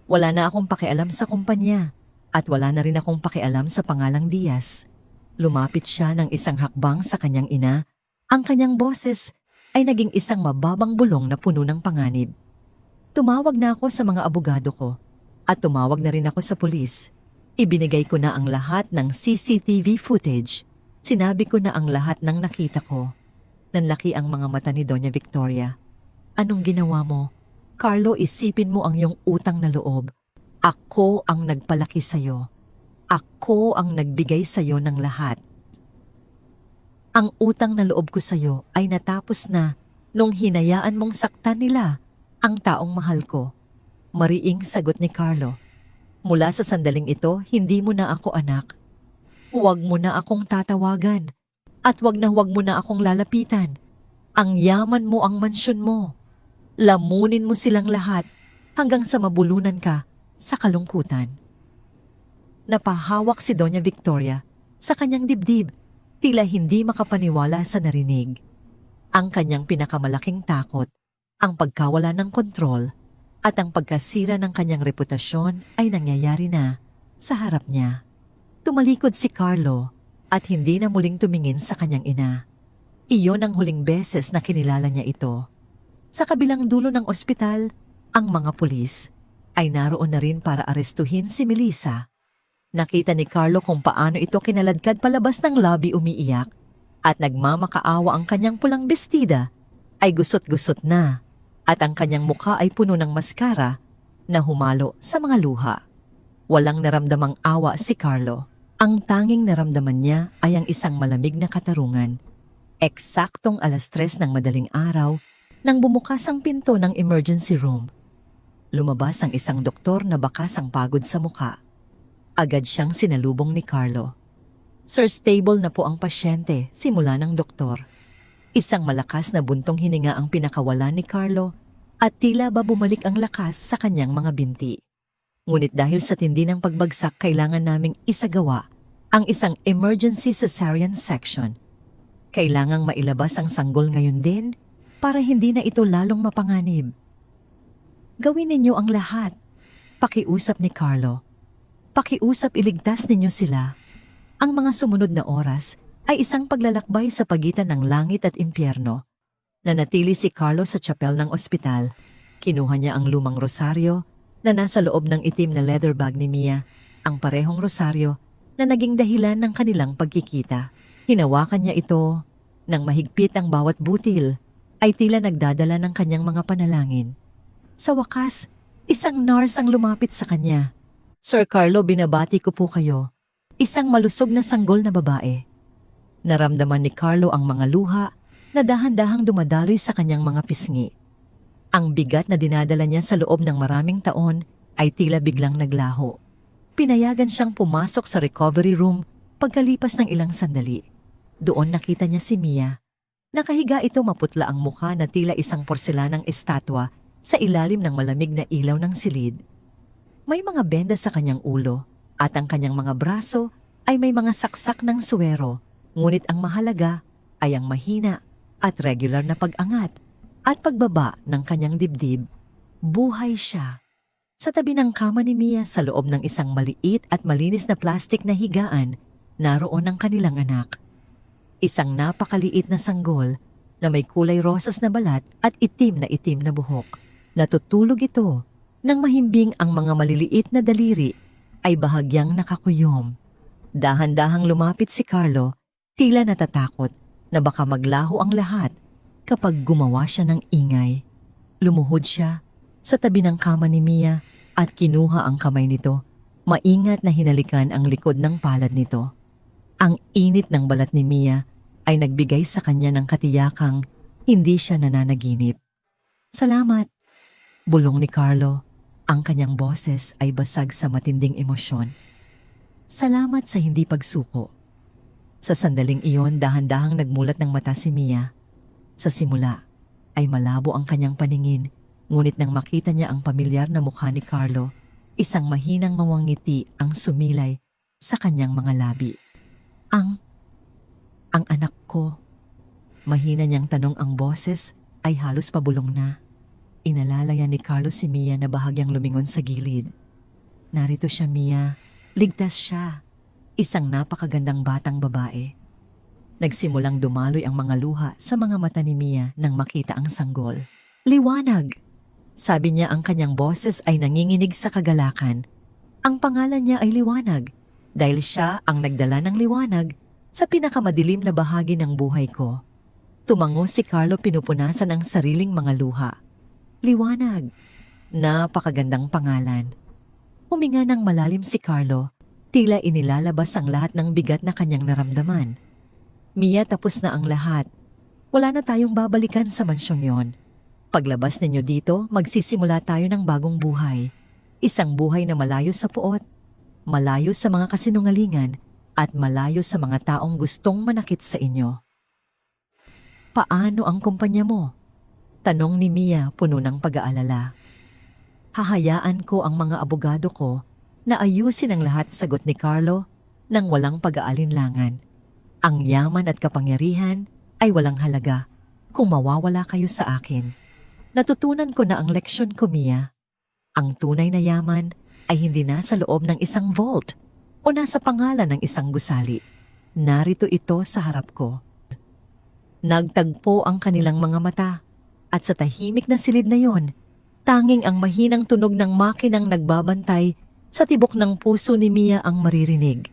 Wala na akong pakialam sa kumpanya at wala na rin akong pakialam sa pangalang Diaz. Lumapit siya ng isang hakbang sa kanyang ina. Ang kanyang boses ay naging isang mababang bulong na puno ng panganib. Tumawag na ako sa mga abogado ko at tumawag na rin ako sa pulis. Ibinigay ko na ang lahat ng CCTV footage. Sinabi ko na ang lahat ng nakita ko. Nanlaki ang mga mata ni Doña Victoria. Anong ginawa mo? Carlo, isipin mo ang iyong utang na loob. Ako ang nagpalaki sa'yo. Ako ang nagbigay sa'yo ng lahat. Ang utang na loob ko sa'yo ay natapos na nung hinayaan mong saktan nila ang taong mahal ko. Mariing sagot ni Carlo. Mula sa sandaling ito, hindi mo na ako anak. Huwag mo na akong tatawagan at huwag mo na akong lalapitan. Ang yaman mo, ang mansyon mo. Lamunin mo silang lahat hanggang sa mabulunan ka sa kalungkutan. Napahawak si Doña Victoria sa kanyang dibdib, tila hindi makapaniwala sa narinig. Ang kanyang pinakamalaking takot, ang pagkawala ng kontrol, at ang pagkasira ng kanyang reputasyon ay nangyayari na sa harap niya. Tumalikod si Carlo at hindi na muling tumingin sa kanyang ina. Iyon ang huling beses na kinilala niya ito. Sa kabilang dulo ng ospital, ang mga pulis ay naroon na rin para arestuhin si Melissa. Nakita ni Carlo kung paano ito kinaladkad palabas ng lobby umiiyak at nagmamakaawa. Ang kanyang pulang bestida ay gusot-gusot na at ang kanyang mukha ay puno ng maskara na humalo sa mga luha. Walang naramdamang awa si Carlo. Ang tanging naramdaman niya ay ang isang malamig na katarungan. Eksaktong 3:00 ng madaling araw nang bumukas ang pinto ng emergency room. Lumabas ang isang doktor na bakas ang pagod sa mukha. Agad siyang sinalubong ni Carlo. Sir, stable na po ang pasyente, simula ng doktor. Isang malakas na buntong hininga ang pinakawalan ni Carlo at tila ba bumalik ang lakas sa kanyang mga binti. Ngunit dahil sa tindi ng pagbagsak, kailangan naming isagawa ang isang emergency cesarean section. Kailangang mailabas ang sanggol ngayon din para hindi na ito lalong mapanganib. Gawin ninyo ang lahat. Pakiusap ni Carlo. Pakiusap, iligtas ninyo sila. Ang mga sumunod na oras ay isang paglalakbay sa pagitan ng langit at impyerno. Nanatili si Carlo sa chapel ng ospital. Kinuha niya ang lumang rosaryo na nasa loob ng itim na leather bag ni Mia, ang parehong rosaryo na naging dahilan ng kanilang pagkikita. Hinawakan niya ito nang mahigpit ang bawat butil ay tila nagdadala ng kanyang mga panalangin. Sa wakas, isang nurse ang lumapit sa kanya. Sir Carlo, binabati ko po kayo. Isang malusog na sanggol na babae. Naramdaman ni Carlo ang mga luha na dahan-dahang dumadaloy sa kanyang mga pisngi. Ang bigat na dinadala niya sa loob ng maraming taon ay tila biglang naglaho. Pinayagan siyang pumasok sa recovery room pagkalipas ng ilang sandali. Doon nakita niya si Mia. Nakahiga ito, maputla ang mukha na tila isang porselanang estatwa sa ilalim ng malamig na ilaw ng silid. May mga benda sa kanyang ulo at ang kanyang mga braso ay may mga saksak ng suwero, ngunit ang mahalaga ay ang mahina at regular na pag-angat at pagbaba ng kanyang dibdib. Buhay siya. Sa tabi ng kama ni Mia, sa loob ng isang maliit at malinis na plastik na higaan, naroon ang kanilang anak. Isang napakaliit na sanggol na may kulay rosas na balat at itim na buhok. Natutulog ito nang mahimbing ang mga maliliit na daliri ay bahagyang nakakuyom. Dahan-dahang lumapit si Carlo, tila natatakot na baka maglaho ang lahat kapag gumawa siya ng ingay. Lumuhod siya sa tabi ng kama ni Mia at kinuha ang kamay nito. Maingat na hinalikan ang likod ng palad nito. Ang init ng balat ni Mia ay nagbigay sa kanya ng katiyakang hindi siya nananaginip. Salamat, bulong ni Carlo. Ang kanyang boses ay basag sa matinding emosyon. Salamat sa hindi pagsuko. Sa sandaling iyon, dahan-dahang nagmulat ng mata si Mia. Sa simula ay malabo ang kanyang paningin, ngunit nang makita niya ang pamilyar na mukha ni Carlo, isang mahinang mawangiti ang sumilay sa kanyang mga labi. Ang anak ko. Mahina niyang tanong, ang boses ay halos pabulong na. Inalalayan ni Carlos si Mia na bahagyang lumingon sa gilid. Narito siya, Mia. Ligtas siya. Isang napakagandang batang babae. Nagsimulang dumaloy ang mga luha sa mga mata ni Mia nang makita ang sanggol. Liwanag! Sabi niya, ang kanyang boses ay nanginginig sa kagalakan. Ang pangalan niya ay Liwanag dahil siya ang nagdala ng liwanag sa pinakamadilim na bahagi ng buhay ko. Tumango si Carlo, pinupunasan ang sariling mga luha. Liwanag. Napakagandang pangalan. Huminga ng malalim si Carlo, tila inilalabas ang lahat ng bigat na kanyang naramdaman. Mia, tapos na ang lahat. Wala na tayong babalikan sa mansyong yon. Paglabas ninyo dito, magsisimula tayo ng bagong buhay. Isang buhay na malayo sa puot, malayo sa mga kasinungalingan, at malayo sa mga taong gustong manakit sa inyo. Paano ang kumpanya mo? Tanong ni Mia, puno ng pag-aalala. Hahayaan ko ang mga abogado ko na ayusin ang lahat, sagot ni Carlo nang walang pag-aalinlangan. Ang yaman at kapangyarihan ay walang halaga kung mawawala kayo sa akin. Natutunan ko na ang leksyon ko, Mia. Ang tunay na yaman ay hindi nasa loob ng isang vault o nasa pangalan ng isang gusali. Narito ito sa harap ko. Nagtagpo ang kanilang mga mata. At sa tahimik na silid na yon, tanging ang mahinang tunog ng makinang nagbabantay sa tibok ng puso ni Mia ang maririnig.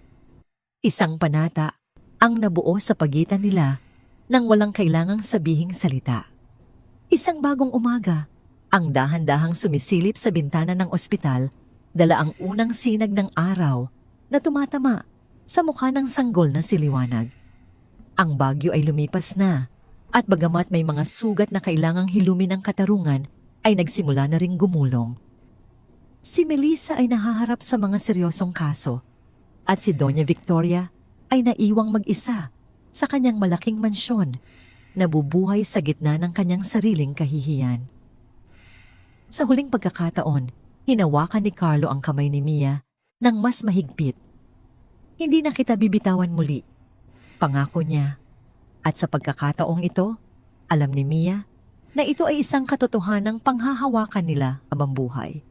Isang panata ang nabuo sa pagitan nila nang walang kailangang sabihing salita. Isang bagong umaga, ang dahan-dahang sumisilip sa bintana ng ospital, dala ang unang sinag ng araw na tumatama sa mukha ng sanggol na si Liwanag. Ang bagyo ay lumipas na, at bagamat may mga sugat na kailangang hilumin ng katarungan, ay nagsimula na ring gumulong. Si Melissa ay nahaharap sa mga seryosong kaso, at si Doña Victoria ay naiwang mag-isa sa kanyang malaking mansyon, nabubuhay sa gitna ng kanyang sariling kahihiyan. Sa huling pagkakataon, hinawakan ni Carlo ang kamay ni Mia ng mas mahigpit. Hindi na kita bibitawan muli, pangako niya. At sa pagkakataong ito, alam ni Mia na ito ay isang katotohanang panghahawakan nila habang buhay.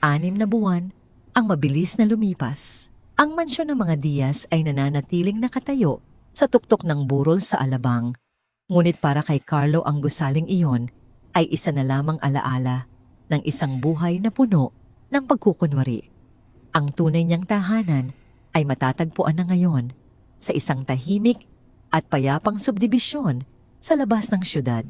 6 na buwan ang mabilis na lumipas. Ang mansyon ng mga Diaz ay nananatiling nakatayo sa tuktok ng burol sa Alabang. Ngunit para kay Carlo ang gusaling iyon ay isa na lamang alaala ng isang buhay na puno ng pagkukunwari. Ang tunay niyang tahanan ay matatagpuan na ngayon sa isang tahimik at payapang subdibisyon sa labas ng syudad.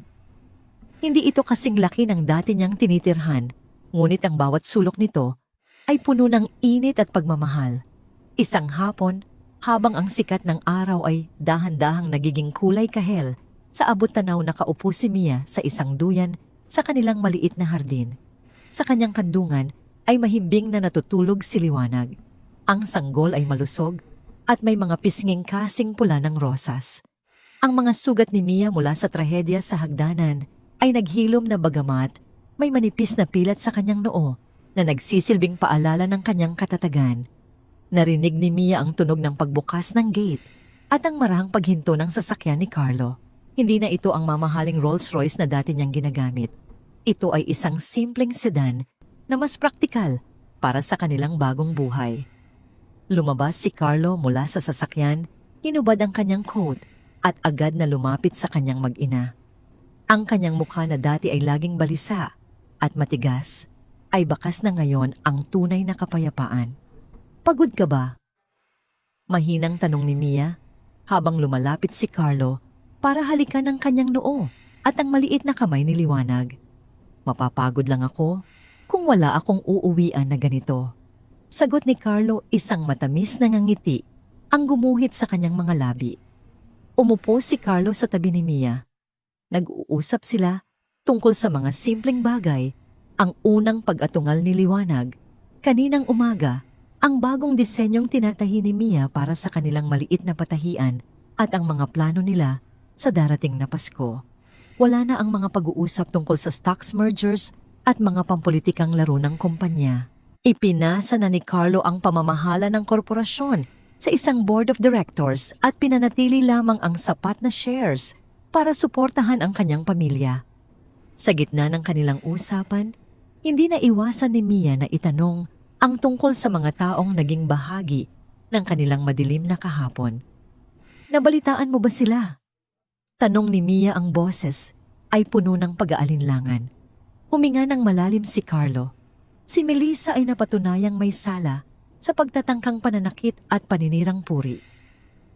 Hindi ito kasing laki ng dati niyang tinitirhan, ngunit ang bawat sulok nito ay puno ng init at pagmamahal. Isang hapon, habang ang sikat ng araw ay dahan-dahang nagiging kulay kahel, sa abot tanaw nakaupo si Mia sa isang duyan sa kanilang maliit na hardin. Sa kanyang kandungan ay mahimbing na natutulog si Liwanag. Ang sanggol ay malusog at may mga pisnging kasing pula ng rosas. Ang mga sugat ni Mia mula sa trahedya sa hagdanan ay naghilom na bagamat may manipis na pilat sa kanyang noo na nagsisilbing paalala ng kanyang katatagan. Narinig ni Mia ang tunog ng pagbukas ng gate at ang marahang paghinto ng sasakyan ni Carlo. Hindi na ito ang mamahaling Rolls-Royce na dati niyang ginagamit. Ito ay isang simpleng sedan na mas praktikal para sa kanilang bagong buhay. Lumabas si Carlo mula sa sasakyan, hinubad ang kanyang coat at agad na lumapit sa kanyang mag-ina. Ang kanyang mukha na dati ay laging balisa at matigas ay bakas na ngayon ang tunay na kapayapaan. Pagod ka ba? Mahinang tanong ni Mia habang lumalapit si Carlo para halikan ang kanyang noo at ang maliit na kamay ni Liwanag. Mapapagod lang ako kung wala akong uuwian na ganito. Sagot ni Carlo, isang matamis na ngangiti ang gumuhit sa kanyang mga labi. Umupo si Carlo sa tabi ni Mia. Nag-uusap sila tungkol sa mga simpleng bagay, ang unang pag-atungal ni Liwanag, kaninang umaga, ang bagong disenyong tinatahi ni Mia para sa kanilang maliit na patahian at ang mga plano nila sa darating na Pasko. Wala na ang mga pag-uusap tungkol sa stocks mergers at mga pampolitikang laro ng kumpanya. Ipinasa na ni Carlo ang pamamahala ng korporasyon sa isang board of directors at pinanatili lamang ang sapat na shares para suportahan ang kanyang pamilya. Sa gitna ng kanilang usapan, hindi na iwasan ni Mia na itanong ang tungkol sa mga taong naging bahagi ng kanilang madilim na kahapon. Nabalitaan mo ba sila? Tanong ni Mia, ang boses ay puno ng pag-aalinlangan. Huminga ng malalim si Carlo. Si Melissa ay napatunayang may sala sa pagtatangkang pananakit at paninirang puri.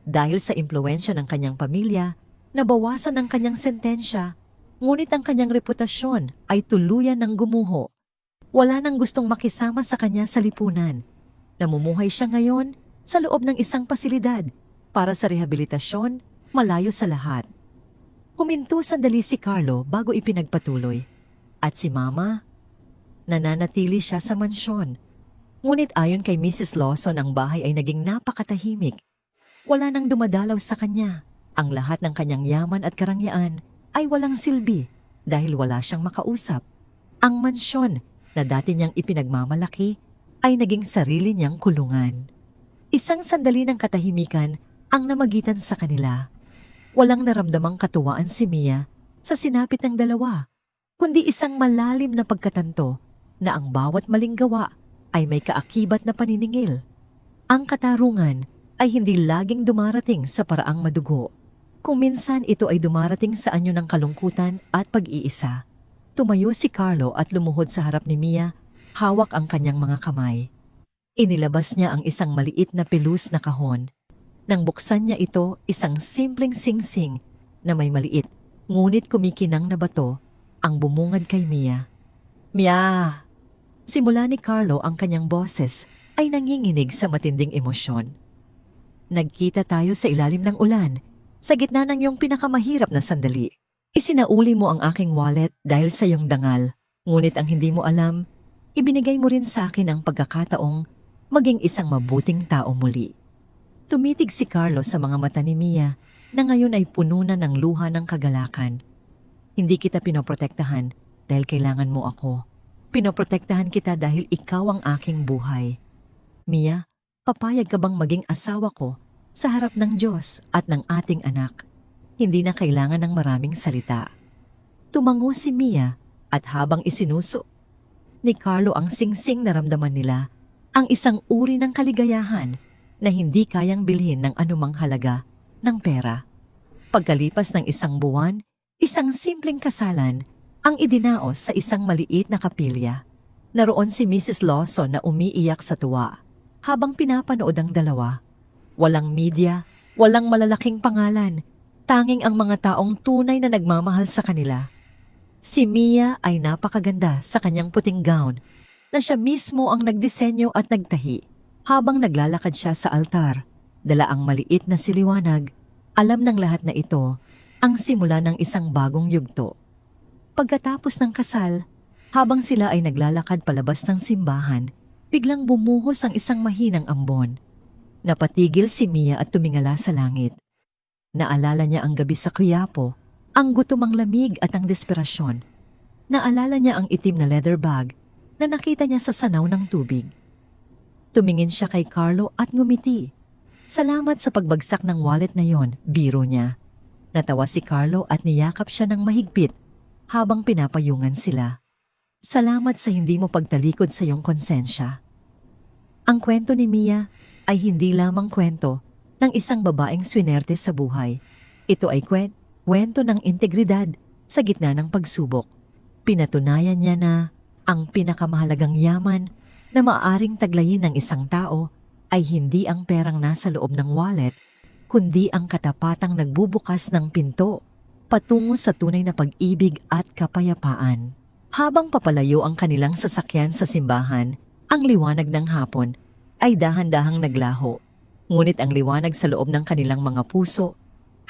Dahil sa impluwensya ng kanyang pamilya, nabawasan ang kanyang sentensya, ngunit ang kanyang reputasyon ay tuluyan ng gumuho. Wala nang gustong makisama sa kanya sa lipunan. Namumuhay siya ngayon sa loob ng isang pasilidad para sa rehabilitasyon, malayo sa lahat. Huminto sandali si Carlo bago ipinagpatuloy. At si Mama? Nananatili siya sa mansyon. Ngunit ayon kay Mrs. Lawson, ang bahay ay naging napakatahimik. Wala nang dumadalaw sa kanya. Ang lahat ng kanyang yaman at karangyaan ay walang silbi dahil wala siyang makausap. Ang mansyon na dati niyang ipinagmamalaki ay naging sarili niyang kulungan. Isang sandali ng katahimikan ang namagitan sa kanila. Walang naramdamang katuwaan si Mia sa sinapit ng dalawa, kundi isang malalim na pagkatanto na ang bawat maling gawa ay may kaakibat na paniningil. Ang katarungan ay hindi laging dumarating sa paraang madugo. Kung minsan ito ay dumarating sa anyo ng kalungkutan at pag-iisa. Tumayo si Carlo at lumuhod sa harap ni Mia, hawak ang kanyang mga kamay. Inilabas niya ang isang maliit na pelus na kahon. Nang buksan niya ito, isang simpleng singsing na may maliit, ngunit kumikinang na bato ang bumungad kay Mia. Mia! Simula ni Carlo, ang kanyang boses ay nanginginig sa matinding emosyon. Nagkita tayo sa ilalim ng ulan, sa gitna ng iyong pinakamahirap na sandali. Isinauli mo ang aking wallet dahil sa iyong dangal, ngunit ang hindi mo alam, ibinigay mo rin sa akin ang pagkakataong maging isang mabuting tao muli. Tumitig si Carlo sa mga mata ni Mia na ngayon ay puno na ng luha ng kagalakan. Hindi kita pinoprotektahan dahil kailangan mo ako. Pinoprotektahan kita dahil ikaw ang aking buhay. Mia, papayag ka bang maging asawa ko sa harap ng Diyos at ng ating anak? Hindi na kailangan ng maraming salita. Tumango si Mia at habang isinuso ni Carlo ang singsing naramdaman nila, ang isang uri ng kaligayahan na hindi kayang bilhin ng anumang halaga ng pera. Pagkalipas ng isang buwan, isang simpleng kasalan ang idinaos sa isang maliit na kapilya. Naroon si Mrs. Lawson na umiiyak sa tuwa habang pinapanood ang dalawa. Walang media, walang malalaking pangalan, tanging ang mga taong tunay na nagmamahal sa kanila. Si Mia ay napakaganda sa kanyang puting gown na siya mismo ang nagdisenyo at nagtahi. Habang naglalakad siya sa altar, dala ang maliit na siliwanag, alam ng lahat na ito ang simula ng isang bagong yugto. Pagkatapos ng kasal, habang sila ay naglalakad palabas ng simbahan, biglang bumuhos ang isang mahinang ambon. Napatigil si Mia at tumingala sa langit. Naalala niya ang gabi sa Quiapo, ang gutom ang lamig at ang desperasyon. Naalala niya ang itim na leather bag na nakita niya sa sanaw ng tubig. Tumingin siya kay Carlo at ngumiti. Salamat sa pagbagsak ng wallet na yon, biro niya. Natawa si Carlo at niyakap siya ng mahigpit habang pinapayungan sila. Salamat sa hindi mo pagtalikod sa iyong konsensya. Ang kwento ni Mia ay hindi lamang kwento ng isang babaeng swinerte sa buhay. Ito ay kwento ng integridad sa gitna ng pagsubok. Pinatunayan niya na ang pinakamahalagang yaman na maaaring taglayin ng isang tao ay hindi ang perang nasa loob ng wallet, kundi ang katapatang nagbubukas ng pinto patungo sa tunay na pag-ibig at kapayapaan. Habang papalayo ang kanilang sasakyan sa simbahan, ang liwanag ng hapon ay dahan-dahang naglaho. Ngunit ang liwanag sa loob ng kanilang mga puso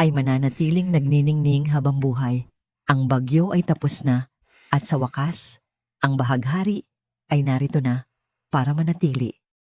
ay mananatiling nagniningning habang buhay. Ang bagyo ay tapos na at sa wakas, ang bahaghari ay narito na para manatili.